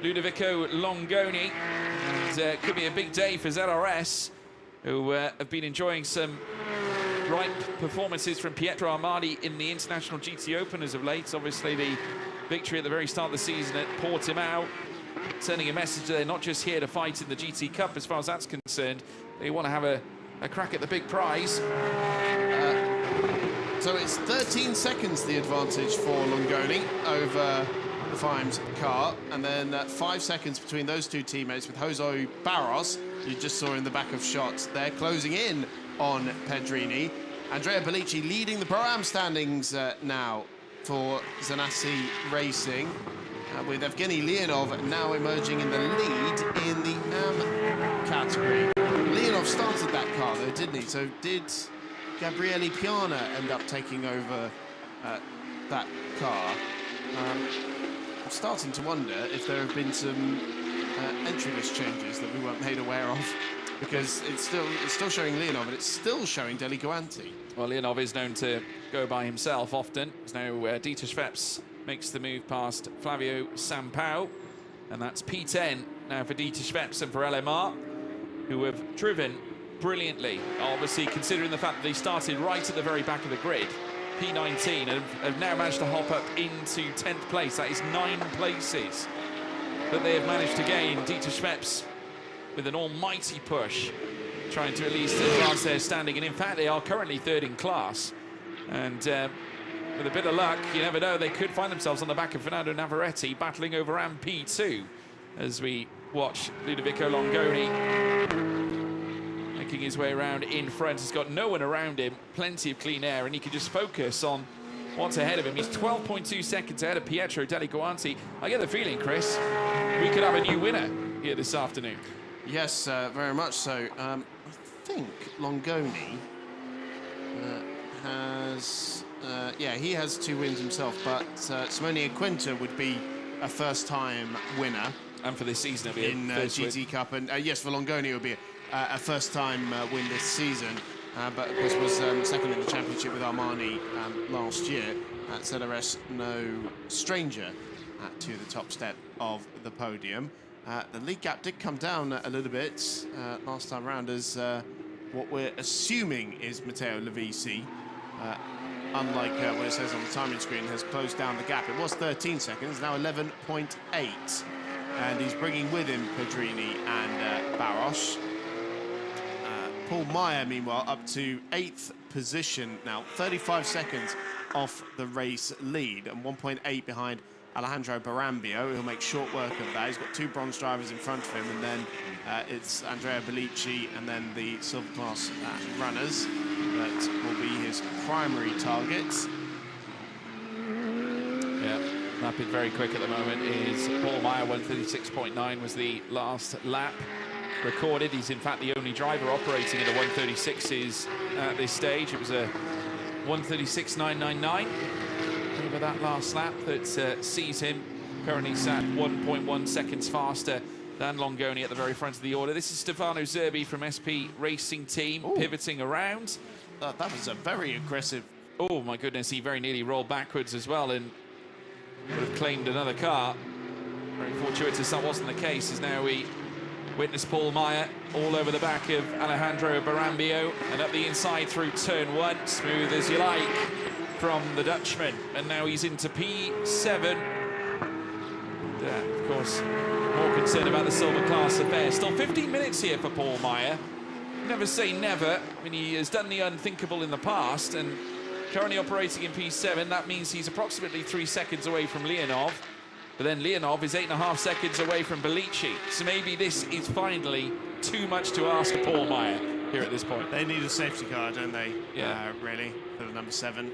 Ludovico Longoni. And could be a big day for ZRS, who have been enjoying some ripe performances from Pietro Armani in the International GT Open as of late. Obviously, the victory at the very start of the season at Portimao, sending a message that they're not just here to fight in the GT Cup as far as that's concerned. They want to have a crack at the big prize. So it's 13 seconds the advantage for Longoni over the Fimes car, and then 5 seconds between those two teammates with Jose Barros, you just saw in the back of shots. They're closing in on Pedrini. Andrea Bellici leading the Pro-Am standings now for Zanassi Racing, with Evgeny Leonov now emerging in the lead in the AM category. Leonov started that car though, didn't he? So did Gabriele Piana end up taking over that car? I'm starting to wonder if there have been some entry list changes that we weren't made aware of, because it's still showing Leonov, but it's still showing Deli Guanti. Well, Leonov is known to go by himself often. As now Dieter Schweppes makes the move past Flavio Sampao, and that's P10 now for Dieter Schweppes and for LMR, who have driven brilliantly. Obviously, considering the fact that they started right at the very back of the grid, P19 have now managed to hop up into 10th place. That is 9 places that they have managed to gain. Dieter Schweppes with an almighty push, trying to at least advance their standing. And in fact, they are currently 3rd in class. And with a bit of luck, you never know, they could find themselves on the back of Fernando Navarrete battling over MP2 as we watch Ludovico Longoni making his way around in front. He's got no one around him, plenty of clean air, and he can just focus on what's ahead of him. He's 12.2 seconds ahead of Pietro Deligoanti. I get the feeling, Chris, we could have a new winner here this afternoon. Yes, very much so. I think Longoni he has 2 wins himself, but Simone Quinta would be a first-time winner. And for this season, it'll be in GT win. Cup. And yes, for Longoni, it would be a first-time win this season. But of course, was second in the championship with Armani last year. Cederes, no stranger to the top step of the podium. The lead gap did come down a little bit last time around, as what we're assuming is Matteo Lovisi, unlike what it says on the timing screen, has closed down the gap. It was 13 seconds, now 11.8. And he's bringing with him Pedrini and Barros. Paul Meyer, meanwhile, up to 8th position now, 35 seconds off the race lead and 1.8 behind Alejandro Barambio, who'll make short work of that. He's got 2 bronze drivers in front of him, and then it's Andrea Bellici and then the silver class runners that will be his primary targets. Yeah, lapping very quick at the moment is Paul Meyer. 136.9 was the last lap recorded. He's in fact the only driver operating in the 136s at this stage. It was a 136.999 over that last lap that sees him currently sat 1.1 seconds faster than Longoni at the very front of the order. This is Stefano Zerbi from SP Racing Team. Ooh. Pivoting around. That was a very aggressive... Oh my goodness, he very nearly rolled backwards as well and would have claimed another car. Very fortuitous that wasn't the case, as now we witness Paul Meyer all over the back of Alejandro Barambio and up the inside through turn 1, smooth as you like from the Dutchman. And now he's into P7. And, of course, more concerned about the silver class affair. Still 15 minutes here for Paul Meyer. Never say never. I mean, he has done the unthinkable in the past, and currently operating in P7. That means he's approximately 3 seconds away from Leonov. But then Leonov is 8.5 seconds away from Bellici. So maybe this is finally too much to ask of Paul Meyer here at this point. They need a safety car, don't they? Yeah. Really, for the number 7.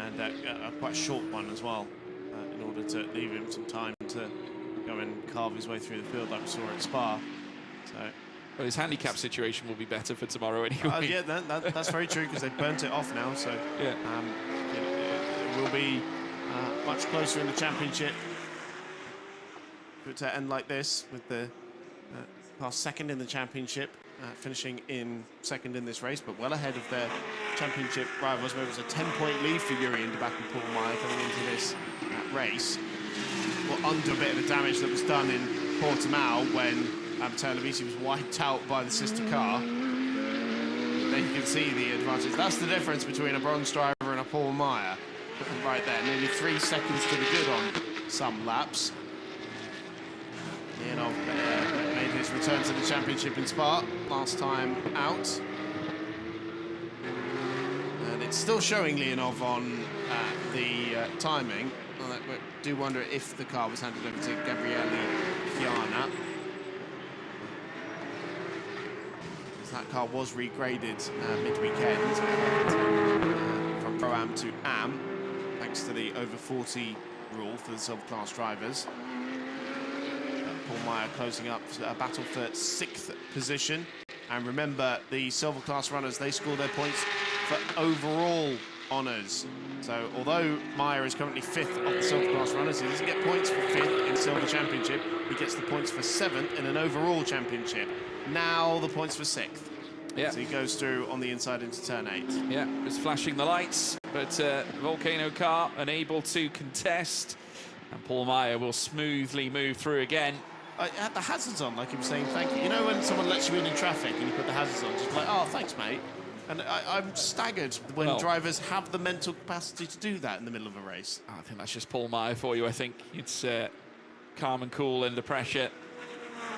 And a quite short one as well, in order to leave him some time to go and carve his way through the field like we saw at Spa. So. Well, his handicap situation will be better for tomorrow anyway. Yeah, that's very true, because they've burnt it off now. So yeah. It will be much closer in the championship. But to end like this, with the past second in the championship, finishing in second in this race, but well ahead of their championship rivals, where it was a 10-point lead for Yuri and Baku Paul Meyer coming into this race. Well, under a bit of the damage that was done in Portimao when Matteo Lovisi was wiped out by the sister car. Then you can see the advantage. That's the difference between a bronze driver and a Paul Meyer. Right there, nearly 3 seconds to the good on some laps. Leonov made his return to the championship in Spa last time out. And it's still showing Leonov on the timing. I do wonder if the car was handed over to Gabriele Chiana. That car was regraded mid-weekend from Pro-Am to Am, thanks to the over 40 rule for the silver class drivers. Paul Meyer closing up a battle for 6th position. And remember, the silver class runners, they score their points for overall honours. So although Meyer is currently 5th of the silver class runners, he doesn't get points for 5th in the silver championship. He gets the points for 7th in an overall championship. Now the points for 6th. Yeah. So he goes through on the inside into turn 8. Yeah, was flashing the lights, but Volcano car unable to contest. And Paul Meyer will smoothly move through again. I had the hazards on, like he was saying thank you. You know when someone lets you in traffic and you put the hazards on, just like, oh, thanks, mate. And I'm staggered when drivers have the mental capacity to do that in the middle of a race. I think that's just Paul Meyer for you. I think it's calm and cool under pressure.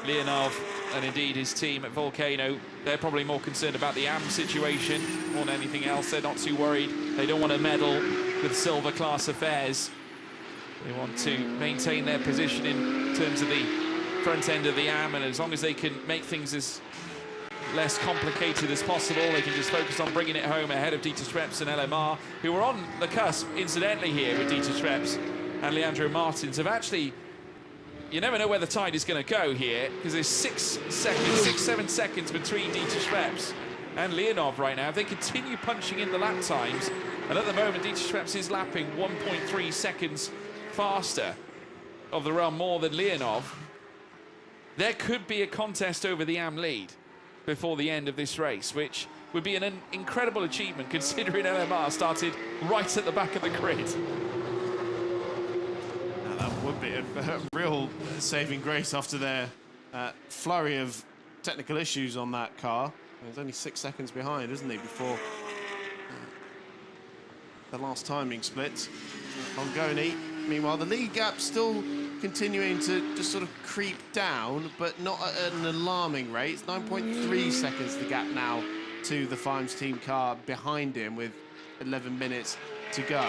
Leonov and indeed his team at Volcano, they're probably more concerned about the AM situation more than anything else. They're not too worried. They don't want to meddle with silver class affairs. They want to maintain their position in terms of the front end of the AM, and as long as they can make things as less complicated as possible, they can just focus on bringing it home ahead of Dieter Schweppes and LMR, who were on the cusp, incidentally, here with Dieter Schweppes and Leandro Martins. Have actually, you never know where the tide is going to go here, because there's 7 seconds between Dieter Schweppes and Leonov right now. If they continue punching in the lap times, and at the moment Dieter Schweppes is lapping 1.3 seconds faster of the realm more than Leonov, there could be a contest over the AM lead before the end of this race, which would be an incredible achievement considering LMR started right at the back of the grid. Now that would be a real saving grace after their flurry of technical issues on that car. He's only 6 seconds behind, isn't he, before the last timing split. Longoni, meanwhile, the lead gap still continuing to just sort of creep down, but not at an alarming rate. It's 9.3 seconds the gap now to the Fimes team car behind him with 11 minutes to go.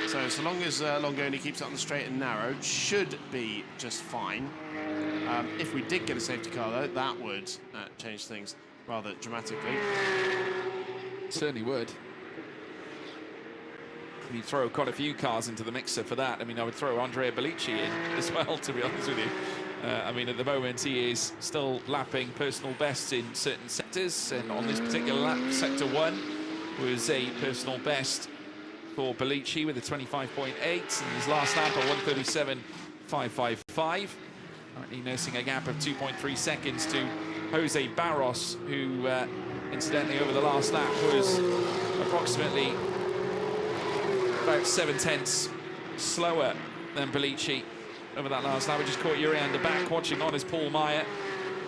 So long as Longoni keeps it on the straight and narrow, it should be just fine. If we did get a safety car, though, that would change things rather dramatically. Certainly would. You throw quite a few cars into the mixer for that. I mean, I would throw Andrea Bellicci in as well, to be honest with you. I mean, at the moment, he is still lapping personal bests in certain sectors, and on this particular lap, Sector 1 was a personal best for Bellicci with a 25.8, and his last lap a 1:37.555. Currently nursing a gap of 2.3 seconds to Jose Barros, who, incidentally, over the last lap was approximately about 7/10 slower than Bellicci over that last lap. We just caught Yuri under back watching on as Paul Meyer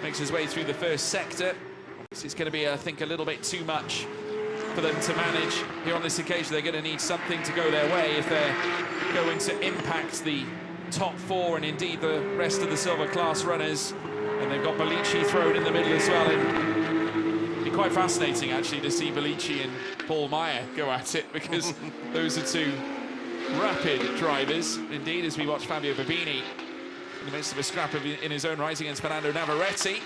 makes his way through the first sector. It's going to be, I think, a little bit too much for them to manage here on this occasion. They're going to need something to go their way if they're going to impact the top four and indeed the rest of the silver class runners. And they've got Bellicci thrown in the middle as well. And it'd be quite fascinating actually to see Bellicci and Paul Meyer go at it, because those are two rapid drivers indeed, as we watch Fabio Babini in the midst of a scrap in his own right against Fernando Navarrete.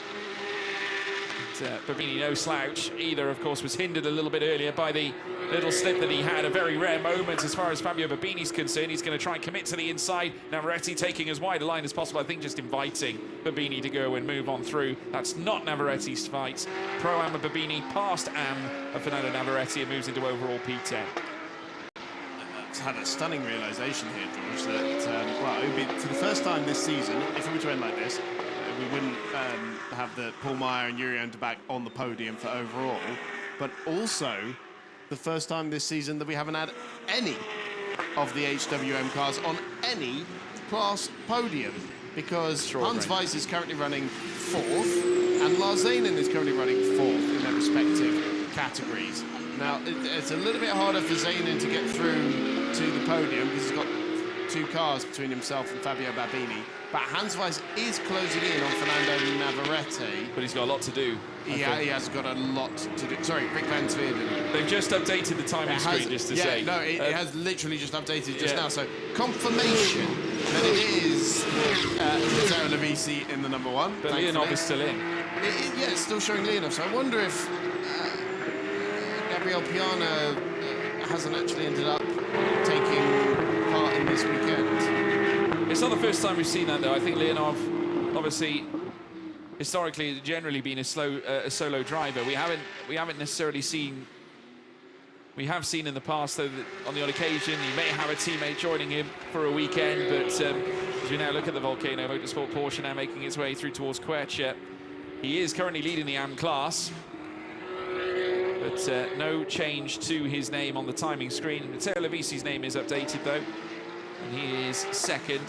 Babini no slouch either, of course, was hindered a little bit earlier by the little slip that he had, a very rare moment as far as Fabio Babini's concerned. He's going to try and commit to the inside. Navarrete taking as wide a line as possible, I think just inviting Babini to go and move on through. That's not Navarrete's fight. Pro-Am of Babini past Am of Fernando Navarrete and moves into overall P10. I've had a stunning realisation here, George, that, well, it would be for the first time this season, if it were to end like this, we wouldn't have the Paul Meyer and Yuri Underback on the podium for overall, but also the first time this season that we haven't had any of the HWM cars on any class podium, because Hans Weiss is currently running 4th and Lars Zanen is currently running 4th in their respective categories. Now, it's a little bit harder for Zanen to get through to the podium because he's got 2 cars between himself and Fabio Babini. But Hans Weiss is closing in on Fernando Navarrete. But he's got a lot to do. He has got a lot to do. Sorry, Rick Van Tweeden. They've just updated the timing screen, just to say. No, it has literally just updated just now. So confirmation that it is Matteo Lovisi in the number 1. But Leonov is still in. Yeah, it's still showing Leonov. So I wonder if Gabriel Piana hasn't actually ended up taking part in this weekend. It's not the first time we've seen that, though. I think Leonov, obviously, historically, generally been a solo driver. We haven't necessarily seen. We have seen in the past, though, that on the odd occasion he may have a teammate joining him for a weekend. But as we now look at the Volcano Motorsport Porsche now making its way through towards Quercia, he is currently leading the AM class. But no change to his name on the timing screen. Matteo Lovisi's name is updated, though. And he is second.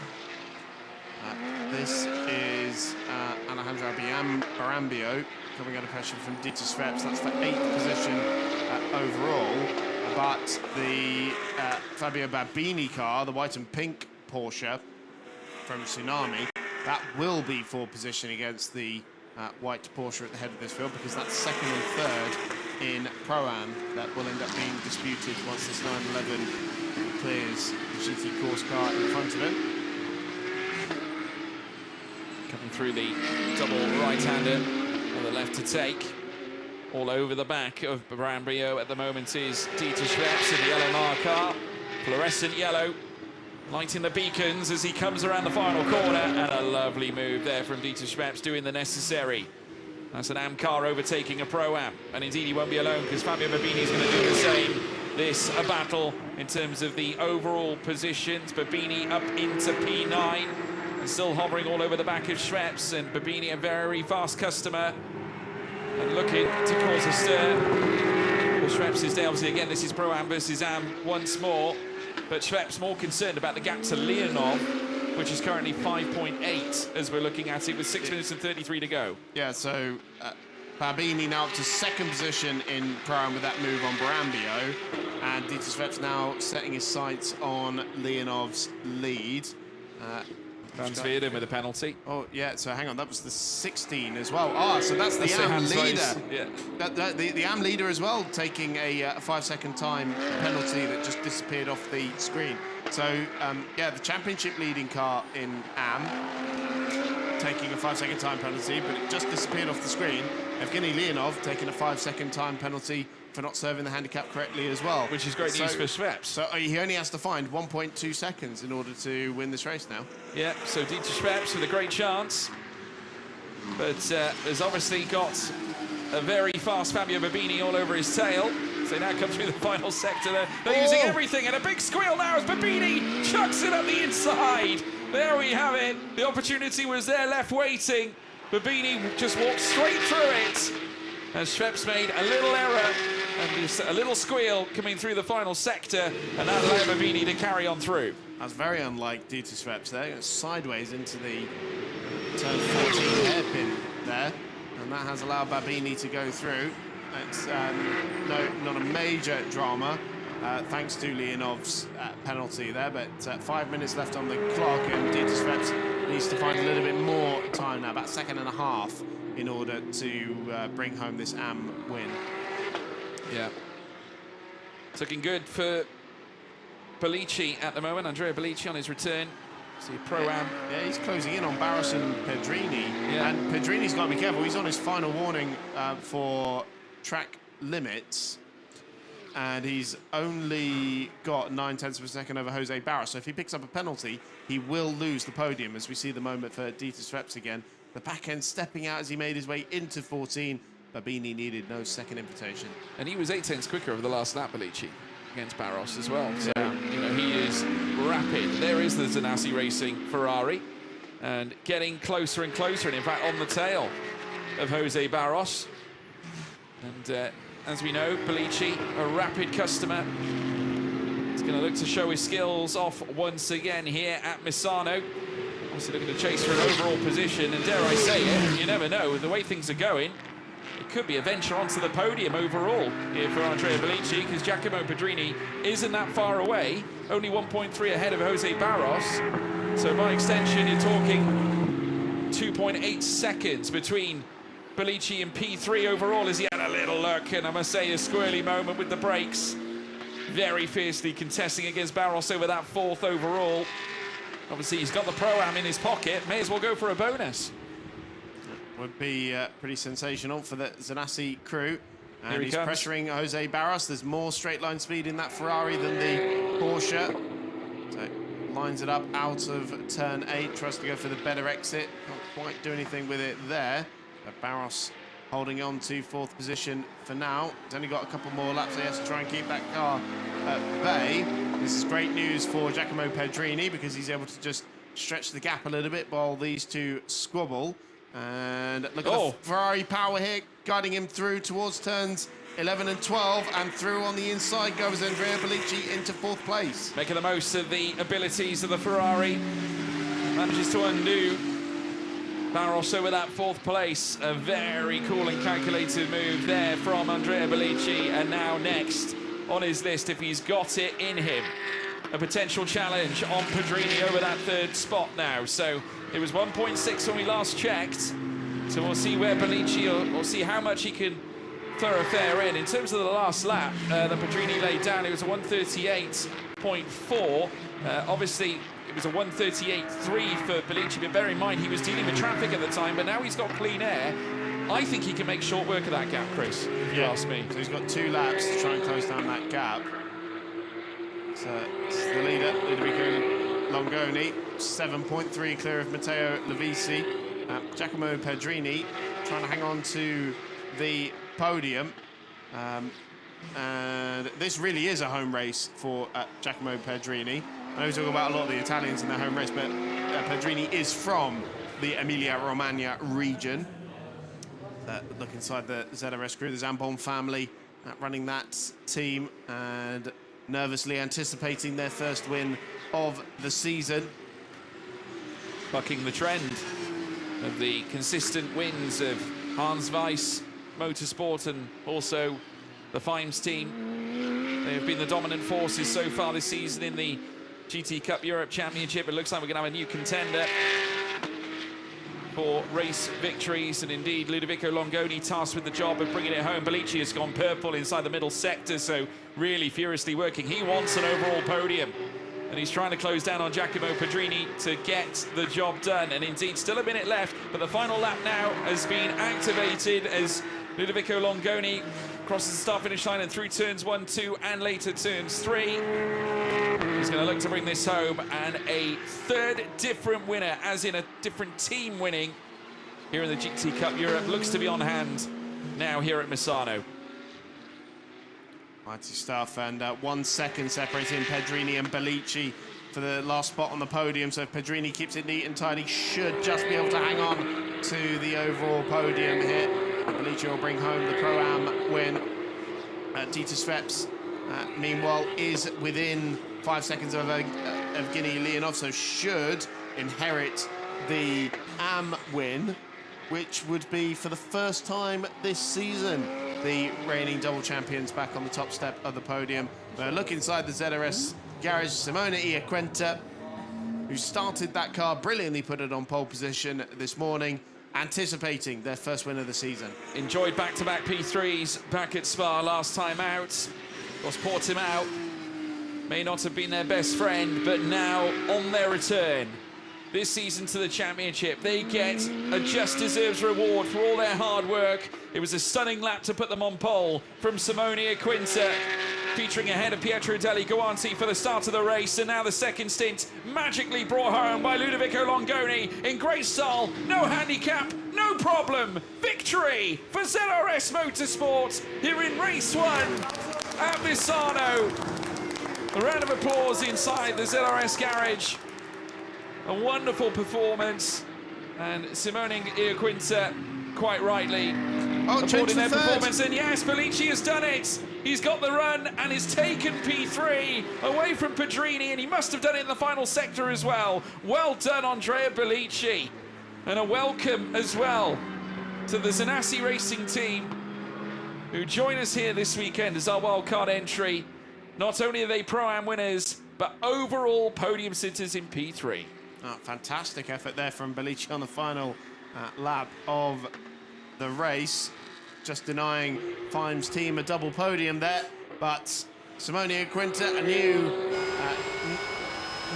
This is Alejandro Barambio coming under pressure from Dieter Schweppes. That's for 8th position overall. But the Fabio Babini car, the white and pink Porsche from Tsunami, that will be for position against the white Porsche at the head of this field, because that's second and third in Pro-Am that will end up being disputed once this 911 clears the GT course car in front of it. Coming through the double right-hander on the left to take. All over the back of Brambio at the moment is Dieter Schweppes in the yellow car, fluorescent yellow, lighting the beacons as he comes around the final corner, and a lovely move there from Dieter Schweppes doing the necessary. That's an AM car overtaking a Pro-Am, and indeed he won't be alone because Fabio Babini is going to do the same. This a battle in terms of the overall positions. Babini up into P9 and still hovering all over the back of Schweppes, and Babini a very fast customer and looking to cause a stir. Well, Schweppes is there, obviously, again, this is Pro-Am versus AM once more, but Schweppes more concerned about the gap to Leonov, which is currently 5.8 as we're looking at it with 6 minutes and 33 to go. Yeah, so Babini now up to second position in Pro-Am with that move on Brambio, and Dieter Schweppes now setting his sights on Leonov's lead. Van Veerden with a penalty. Oh, yeah, so hang on, that was the 16 as well. Ah, so that's the AM leader. Yeah. The AM leader as well, taking a 5-second time penalty that just disappeared off the screen. So, yeah, the championship leading car in AM taking a 5-second time penalty, but it just disappeared off the screen. Evgeny Leonov taking a 5-second time penalty for not serving the handicap correctly as well. Which is great news for Schweppes. So he only has to find 1.2 seconds in order to win this race now. Yeah, so Dieter Schweppes with a great chance. But has obviously got a very fast Fabio Babini all over his tail. So now come through the final sector. They're using everything, and a big squeal now as Babini chucks it up the inside. There we have it. The opportunity was there, left waiting. Babini just walked straight through it. And Schweppes made a little error and just a little squeal coming through the final sector, and that allowed Babini to carry on through. That's very unlike Dieter Schweppes there. Sideways into the turn 14 hairpin there, and that has allowed Babini to go through. It's not a major drama, thanks to Leonov's penalty there, but 5 minutes left on the clock, and Dieter Schweppes needs to find a little bit more time now, about a second and a half, in order to bring home this AM win. Yeah. It's looking good for Bellici at the moment. Andrea Bellici on his return. See Pro-Am. Yeah, he's closing in on Barros and Pedrini. Yeah. And Pedrini's got to be careful. He's on his final warning for track limits. And he's only got 9/10 of a second over Jose Barros. So if he picks up a penalty, he will lose the podium, as we see the moment for Dieter Schweppes again. The back end stepping out as he made his way into 14. Babini needed no second invitation. And he was 8/10 quicker over the last lap, Bellici, against Barros as well. So, you know, he is rapid. There is the Zanassi Racing Ferrari, and getting closer and closer, and in fact on the tail of Jose Barros. And as we know, Bellici, a rapid customer. He's going to look to show his skills off once again here at Misano. Obviously looking to chase for an overall position, and dare I say it, you never know, with the way things are going, it could be a venture onto the podium overall here for Andrea Bellici, because Giacomo Pedrini isn't that far away, only 1.3 ahead of Jose Barros. So by extension, you're talking 2.8 seconds between Bellici and P3 overall, as he had a little luck, and I must say a squirrely moment with the brakes. Very fiercely contesting against Barros over that 4th overall. Obviously, he's got the Pro-Am in his pocket. May as well go for a bonus. Would be pretty sensational for the Zanassi crew. And he's comes. pressuring Jose Barros. There's more straight line speed in that Ferrari than the Porsche. So lines it up out of turn 8. Tries to go for the better exit. Can't quite do anything with it there. But Barros holding on to 4th position for now. He's only got a couple more laps. He has to try and keep that car at bay. This is great news for Giacomo Pedrini, because he's able to just stretch the gap a little bit while these two squabble. And look at the Ferrari power here, guiding him through towards turns 11 and 12, and through on the inside goes Andrea Bellici into 4th place. Making the most of the abilities of the Ferrari. Manages to undo Barros over that 4th place. A very cool and calculated move there from Andrea Bellici. And now next on his list, if he's got it in him, a potential challenge on Pedrini over that 3rd spot now. So it was 1.6 when we last checked. So we'll see where Bellici, or see how much he can throw a fair in. In terms of the last lap that Pedrini laid down, it was a 138.4. Obviously, it was a 138.3 for Bellici, but bear in mind he was dealing with traffic at the time, but now he's got clean air. I think he can make short work of that gap, Chris, if you ask me. So he's got 2 laps to try and close down that gap. So it's the leader, Ludovico Longoni, 7.3 clear of Matteo Lovisi. Giacomo Pedrini trying to hang on to the podium. And this really is a home race for Giacomo Pedrini. I know we talk about a lot of the Italians in their home race, but Pedrini is from the Emilia-Romagna region. Look inside the ZRS crew, the Zambon family running that team and nervously anticipating their first win of the season. Bucking the trend of the consistent wins of Hans Weiss Motorsport and also the Fimes team. They have been the dominant forces so far this season in the GT Cup Europe Championship. It looks like we're going to have a new contender for race victories, and indeed Ludovico Longoni tasked with the job of bringing it home. Bellici has gone purple inside the middle sector, so really furiously working. He wants an overall podium, and he's trying to close down on Giacomo Pedrini to get the job done. And indeed, still a minute left, but the final lap now has been activated as Ludovico Longoni crosses the start-finish line and through turns 1, 2, and later turns 3. He's going to look to bring this home, and a third different winner, as in a different team winning here in the GT Cup Europe, looks to be on hand now here at Misano. Mighty stuff, and 1 second separating Pedrini and Bellici for the last spot on the podium. So if Pedrini keeps it neat and tidy, should just be able to hang on to the overall podium here. Bellici will bring home the Pro-Am win. Dieter Sveps, meanwhile, is within 5 seconds of Evgeny Leonov, so should inherit the AM win, which would be for the first time this season the reigning double champions back on the top step of the podium. Look inside the ZRS garage, Simona Iaquinta, who started that car brilliantly, put it on pole position this morning, anticipating their first win of the season. Enjoyed back-to-back P3s back at Spa last time out. Of course, Portimao may not have been their best friend, but now on their return this season to the championship, they get a just deserves reward for all their hard work. It was a stunning lap to put them on pole from Simona Iaquinta, featuring ahead of Pietro Deli Guanti for the start of the race, and now the second stint magically brought home by Ludovico Longoni in great style, no handicap, no problem. Victory for ZRS Motorsport here in race 1 at Misano. A round of applause inside the ZRS garage. A wonderful performance, and Simona Iaquinta, quite rightly, applauding their performance. And yes, Bellici has done it. He's got the run and has taken P3 away from Pedrini, and he must have done it in the final sector as well. Well done, Andrea Bellici. And a welcome as well to the Zanassi Racing team, who join us here this weekend as our wildcard entry. Not only are they Pro-Am winners, but overall podium sitters in P3. Oh, fantastic effort there from Bellici on the final lap of the race. Just denying Fimes' team a double podium there. But Simona Iaquinta, a new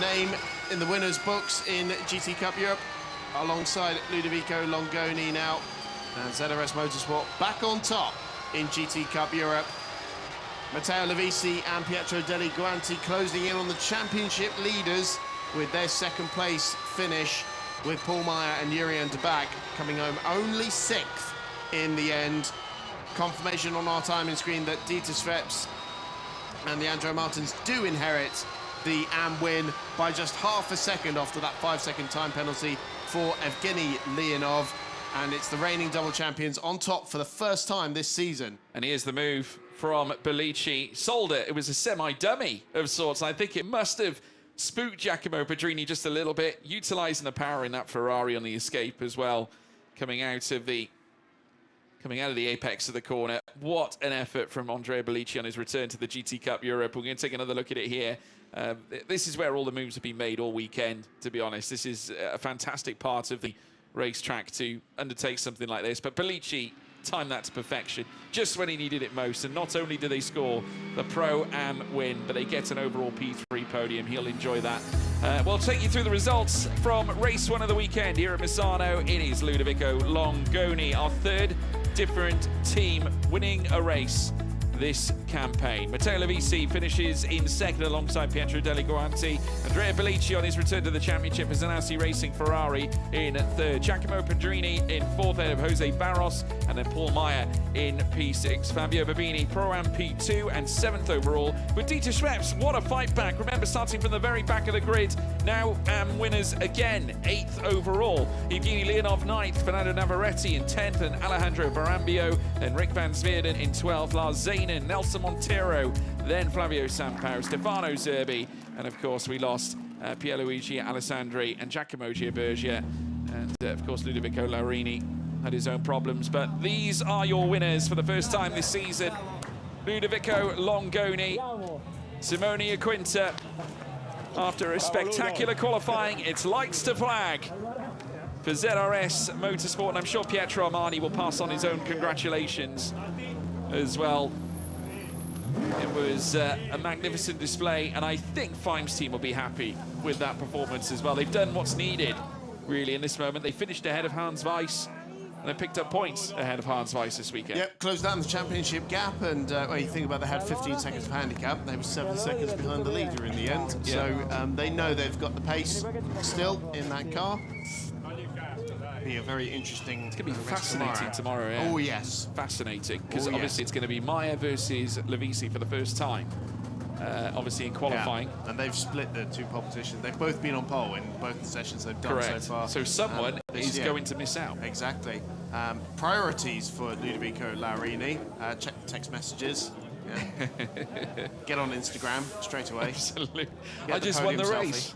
name in the winners' books in GT Cup Europe, alongside Ludovico Longoni now. And ZRS Motorsport back on top in GT Cup Europe. Matteo Lovisi and Pietro Deli Guanti closing in on the championship leaders with their second place finish, with Paul Meyer and Jurien de Back coming home only 6th in the end. Confirmation on our timing screen that Dieter Sveps and the Andrew Martins do inherit the AM win by just half a second after that 5-second time penalty for Evgeny Leonov. And it's the reigning double champions on top for the first time this season. And here's the move from Bellici. Sold it. It was a semi-dummy of sorts. I think it must have spooked Giacomo Pedrini just a little bit, utilising the power in that Ferrari on the escape as well, coming out of the apex of the corner. What an effort from Andrea Bellici on his return to the GT Cup Europe. We're going to take another look at it here. This is where all the moves have been made all weekend, to be honest. This is a fantastic part of the racetrack to undertake something like this. But Bellici timed that to perfection, just when he needed it most. And not only do they score the Pro-Am win, but they get an overall P3 podium. He'll enjoy that. We'll take you through the results from race 1 of the weekend here at Misano. It is Ludovico Longoni, our third different team winning a race this campaign. Matteo Lovisi finishes in second alongside Pietro Deliguanti. Andrea Bellici on his return to the championship as Zanassi Racing Ferrari in third. Giacomo Pedrini in fourth ahead of Jose Barros, and then Paul Meyer in P6. Fabio Babini Pro-Am P2 and seventh overall. With Dieter Schweppes, what a fight back. Remember, starting from the very back of the grid. Now Am winners again, 8th overall. Evgeny Leonov 9th, Fernando Navarrete in 10th, and Alejandro Barambio, then Rick van Zwierden in 12th, Lars Zaynen, Nelson Montero, then Flavio Sampao, Stefano Zerbi, and of course we lost Pierluigi Alessandri and Giacomo Giabergia, and of course Ludovico Laurini had his own problems. But these are your winners for the first time this season. Ludovico Longoni, Simone Aquinta. After a spectacular qualifying, it's lights to flag for ZRS Motorsport, and I'm sure Pietro Armani will pass on his own congratulations as well. It was a magnificent display, and I think Fime's team will be happy with that performance as well. They've done what's needed, really, in this moment. They finished ahead of Hans Weiss, and they picked up points ahead of Hans Weiss this weekend. Yep, closed down the championship gap, and when you think about it, they had 15 seconds of handicap. They were 7 seconds behind the leader in the end. Yeah. So they know they've got the pace still in that car. Be a very interesting. It's going to be fascinating tomorrow. Yeah. Oh yes, fascinating, because obviously it's going to be Meyer versus Lovisi for the first time. Obviously in qualifying, and they've split the two pole positions. They've both been on pole in both the sessions they've done so far. So someone is going to miss out. Exactly. Priorities for Ludovico Laurini. Check the text messages. Yeah. Get on Instagram straight away. Absolutely. I just won the race.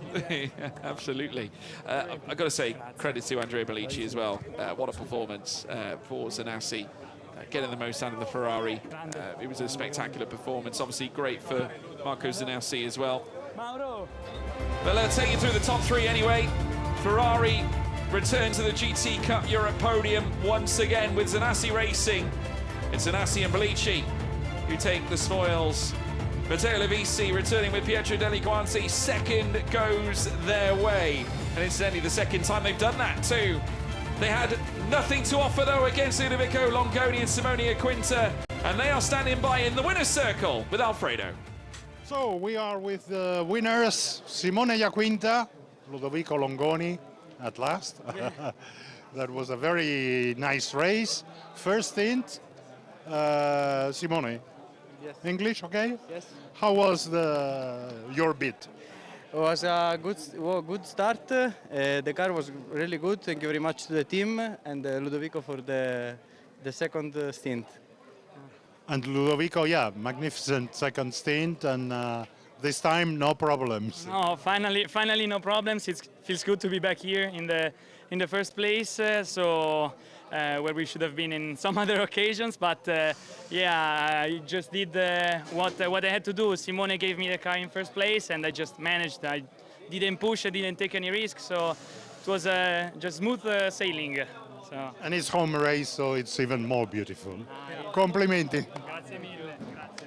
Absolutely. I've got to say credit to Andrea Bellici as well. What a performance for Zanassi. Getting the most out of the Ferrari. It was a spectacular performance. Obviously great for Marco Zanassi as well. But let's take you through the top 3 anyway. Ferrari return to the GT Cup Europe podium once again with Zanassi Racing. It's Zanassi and Bellici who take the spoils. Matteo Lovisi returning with Pietro Deliguanti. Second goes their way. And incidentally, the second time they've done that too. They had nothing to offer though against Ludovico Longoni and Simone Aquinta. And they are standing by in the winner's circle with Alfredo. So we are with the winners, Simone Aquinta, Ludovico Longoni at last. That was a very nice race. First stint, Simone. Yes. English, okay? Yes. How was your bit? It was a good start. The car was really good. Thank you very much to the team and Ludovico for the second stint. And Ludovico, yeah, magnificent second stint, and this time no problems. No, finally no problems. It feels good to be back here in the first place. Where we should have been in some other occasions, but yeah, I just did what I had to do. Simone gave me the car in first place, and I just managed. I didn't push, I didn't take any risks, so it was just smooth sailing. So. And it's home race, so it's even more beautiful. Complimenti. Grazie mille. Grazie.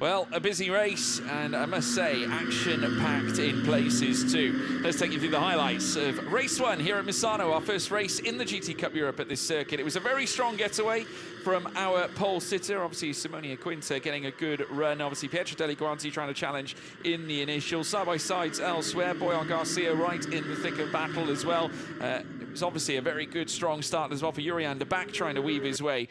Well, a busy race, and I must say, action-packed in places too. Let's take you through the highlights of race 1 here at Misano, our first race in the GT Cup Europe at this circuit. It was a very strong getaway from our pole sitter, obviously Simone Aquinta getting a good run. Obviously Pietro Deliguanti trying to challenge in the initial. Side-by-sides elsewhere, Boyan Garcia right in the thick of battle as well. It was obviously a very good, strong start as well for Yurian de Back trying to weave his way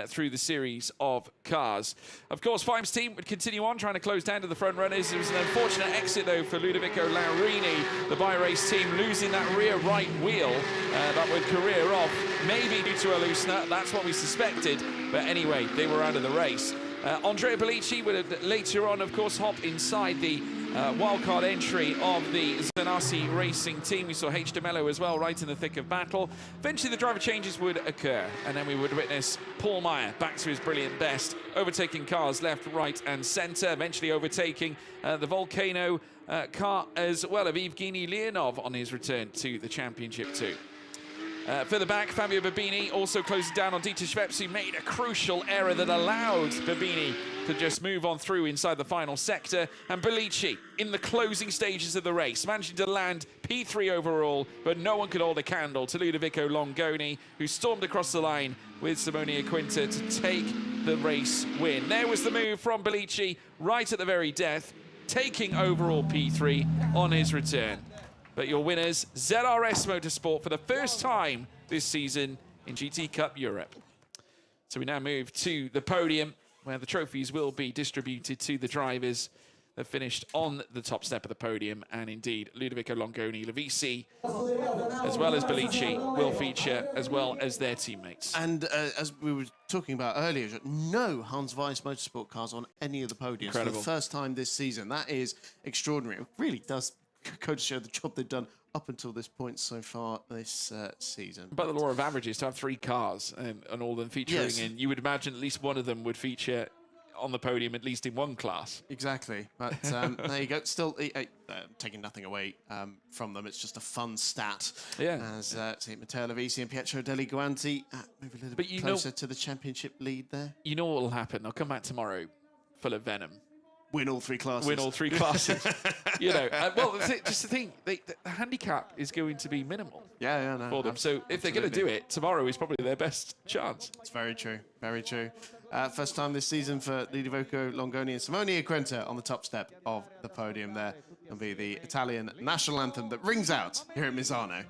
through the series of cars. Of course, Fime's team would continue on trying to close down to the front runners. It was an unfortunate exit though for Ludovico Laurini, the bi-race team losing that rear right wheel that would career off, maybe due to a loose nut. That's what we suspected, but anyway, they were out of the race. Andrea Bellici would later on, of course, hop inside the wildcard entry of the Zanassi Racing team. We saw H. De Mello as well, right in the thick of battle. Eventually the driver changes would occur, and then we would witness Paul Meyer back to his brilliant best, overtaking cars left, right and centre, eventually overtaking the Volcano car as well of Evgeny Leonov on his return to the championship too. Further back, Fabio Babini also closing down on Dieter Schweppes, who made a crucial error that allowed Babini to just move on through inside the final sector. And Bellici, in the closing stages of the race, managing to land P3 overall, but no one could hold a candle to Ludovico Longoni, who stormed across the line with Simonia Quinta to take the race win. There was the move from Bellici right at the very death, taking overall P3 on his return. But your winners, ZRS Motorsport, for the first time this season in GT Cup Europe. So we now move to the podium, where the trophies will be distributed to the drivers that finished on the top step of the podium. And indeed, Ludovico Longoni, Lavisi, as well as Bellici, will feature, as well as their teammates. And as we were talking about earlier, no Hans Weiss Motorsport cars on any of the podiums Incredible. for the first time this season. That is extraordinary. It really does go to show the job they've done up until this point so far this season. But the law of averages, to have 3 cars and all of them featuring Yes. in, you would imagine at least one of them would feature on the podium, at least in one class. Exactly. But there you go. Still taking nothing away from them. It's just a fun stat. Yeah. As Matteo Lavisi and Pietro Deli Guanti move a little But bit closer to the championship lead there. You know what will happen? They'll come back tomorrow full of venom. Win all 3 classes. Win all 3 classes. You know, well, just the thing, the handicap is going to be minimal Yeah, no. for them. So if they're going to do it, tomorrow is probably their best chance. It's very true. Very true. First time this season for Ludovico Longoni and Simonia Quinta on the top step of the podium there. It'll be the Italian national anthem that rings out here at Misano.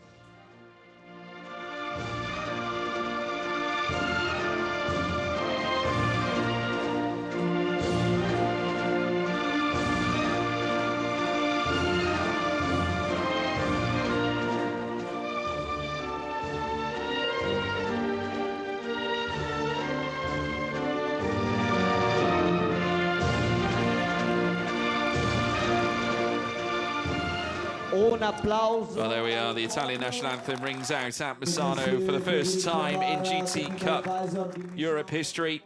Well, there we are. The Italian national anthem rings out at Misano for the first time in GT Cup Europe history.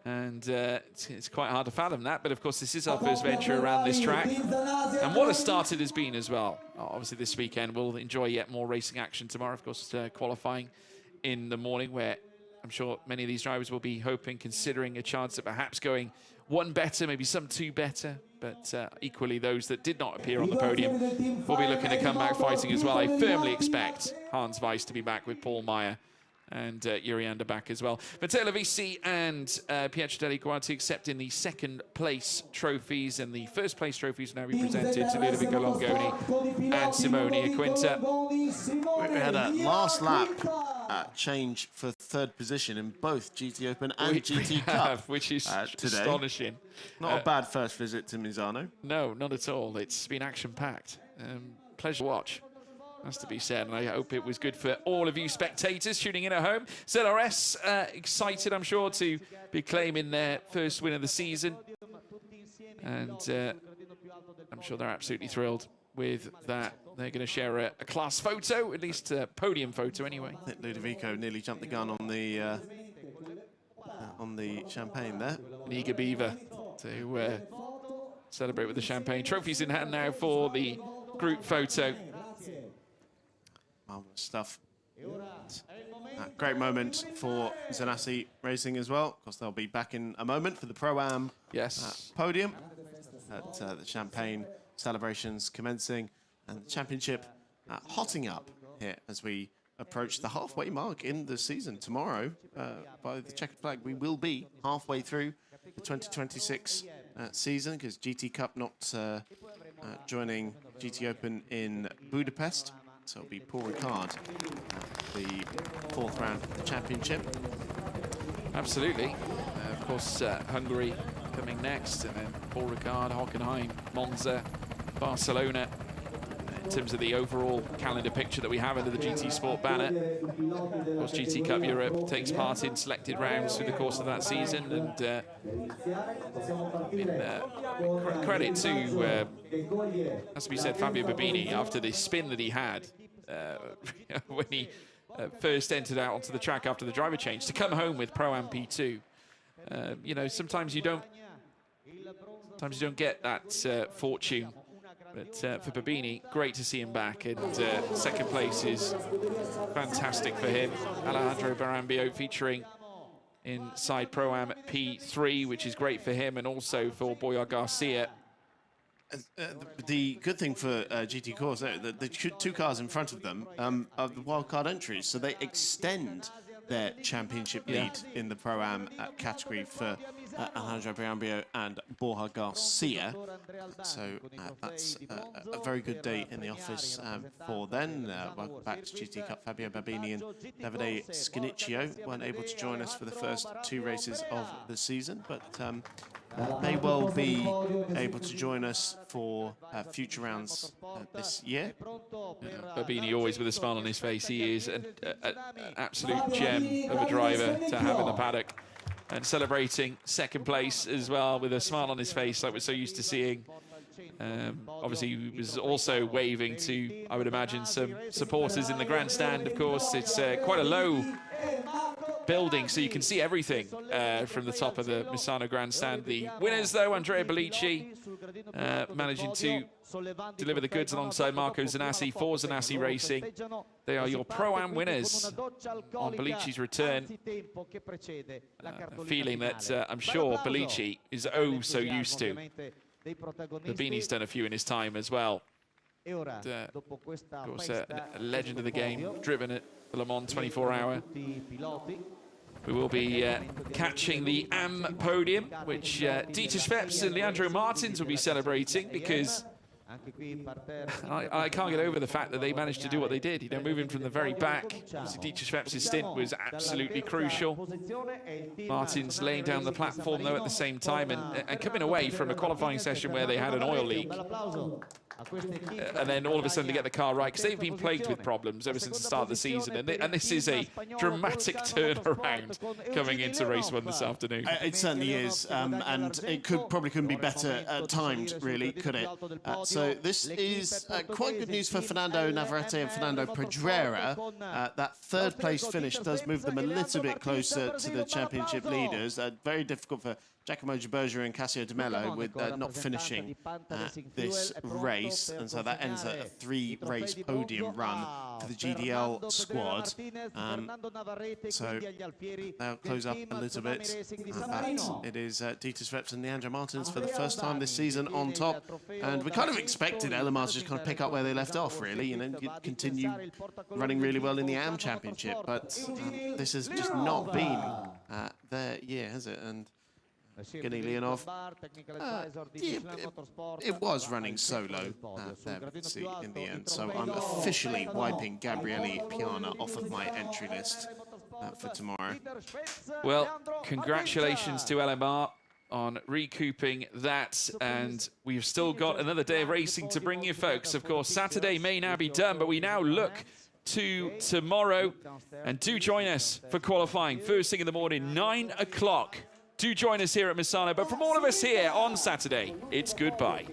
And it's quite hard to fathom that. But, of course, this is our first venture around this track. And what a start it has been as well. Obviously, this weekend we'll enjoy yet more racing action tomorrow. Of course, qualifying in the morning, where I'm sure many of these drivers will be hoping, considering a chance of perhaps going 1 better, maybe some 2 better. But equally, those that did not appear on the podium will be looking to come back fighting as well. I firmly expect Hans Weiss to be back with Paul Meyer and Yurianda back as well. Matteo Lavisi and Pietro Deli Guanti accepting the 2nd place trophies, and the 1st place trophies will now be presented to Ludovico Longoni and Simonia Quinta. We had a last lap change for 3rd position in both GT Open and GT Cup, which is today. astonishing. Not a bad first visit to Misano. No, not at all. It's been action-packed. Pleasure to watch, has to be said, and I hope it was good for all of you spectators tuning in at home. ZRS excited, I'm sure, to be claiming their first win of the season, and I'm sure they're absolutely thrilled with that. They're going to share a class photo, at least a podium photo anyway. I think Ludovico nearly jumped the gun on the champagne there. An eager beaver to celebrate with the champagne. Trophies in hand now for the group photo. Marvelous stuff. Great moment for Zanassi Racing as well. Of course, they'll be back in a moment for the Pro-Am podium. The champagne celebrations commencing and the championship hotting up here as we approach the halfway mark in the season. Tomorrow, by the checkered flag, we will be halfway through the 2026 season, because GT Cup not joining GT Open in Budapest. So it'll be Paul Ricard, the 4th round of the championship. Absolutely. Of course, Hungary coming next, and then Paul Ricard, Hockenheim, Monza, Barcelona. in terms of the overall calendar picture that we have under the GT Sport banner. Of course, GT Cup Europe takes part in selected rounds through the course of that season, and credit to, has to be said, Fabio Babini after the spin that he had when he first entered out onto the track after the driver change to come home with Pro-Am P2. You know, sometimes you don't get that fortune. But for Babini, great to see him back, and second place is fantastic for him. Alejandro Barambio featuring inside Pro-Am P3, which is great for him, and also for Boyar Garcia. The good thing for GT Corse, the two cars in front of them are the wildcard entries, so they extend their championship lead in the Pro-Am category for Alejandro Barambio and Borja Garcia. So that's a very good day in the office for them. Welcome back to GT Cup. Fabio Babini and Davide Scanicchio weren't able to join us for the first two races of the season, but may well be able to join us for future rounds this year. Babini always with a smile on his face. He is an absolute gem of a driver to have in the paddock, and celebrating second place as well with a smile on his face like we're so used to seeing. Obviously, he was also waving to, I would imagine, some supporters in the grandstand. Of course, it's quite a low building, so you can see everything from the top of the Misano grandstand. The winners, though, Andrea Bellici, managing to deliver the goods alongside Marco Zanassi for Zanassi Racing. They are your Pro-Am winners on Bellici's return. Feeling that I'm sure Bellici is oh so used to. Babini's done a few in his time as well. And, of course, a legend of the game, driven at the Le Mans 24-hour. We will be catching the AM podium, which Dieter Schweppes and Leandro Martins will be celebrating, because I can't get over the fact that they managed to do what they did. You know, moving from the very back. Dieter Schweppes' stint was absolutely crucial. Martins laying down the platform, though, at the same time, and coming away from a qualifying session where they had an oil leak. And then all of a sudden to get the car right, because they've been plagued with problems ever since the start of the season, and this is a dramatic turnaround coming into race one this afternoon. It certainly is, and it probably couldn't be better timed, really, could it? So this is quite good news for Fernando Navarrete and Fernando Pedrera. That third place finish does move them a little bit closer to the championship leaders. Very difficult for Giacomo Giberger and Cassio De Mello with not finishing this race, and so that ends a three-race podium run for the GDL squad. So they'll close up a little bit, but it is Dieter Schweppes and Leandro Martins for the first time this season on top, and we kind of expected Elamar to just kind of pick up where they left off, really, you know, continue running really well in the AM Championship, but this has just not been their year, has it? And Evgeny Leonov, it was running solo there in the end, so I'm officially wiping Gabriele Piana off of my entry list for tomorrow. Well, congratulations to LMR on recouping that, and we've still got another day of racing to bring you, folks. Of course, Saturday may now be done, but we now look to tomorrow, and do join us for qualifying first thing in the morning, 9 o'clock. Do join us here at Misano, but from all of us here on Saturday, it's goodbye.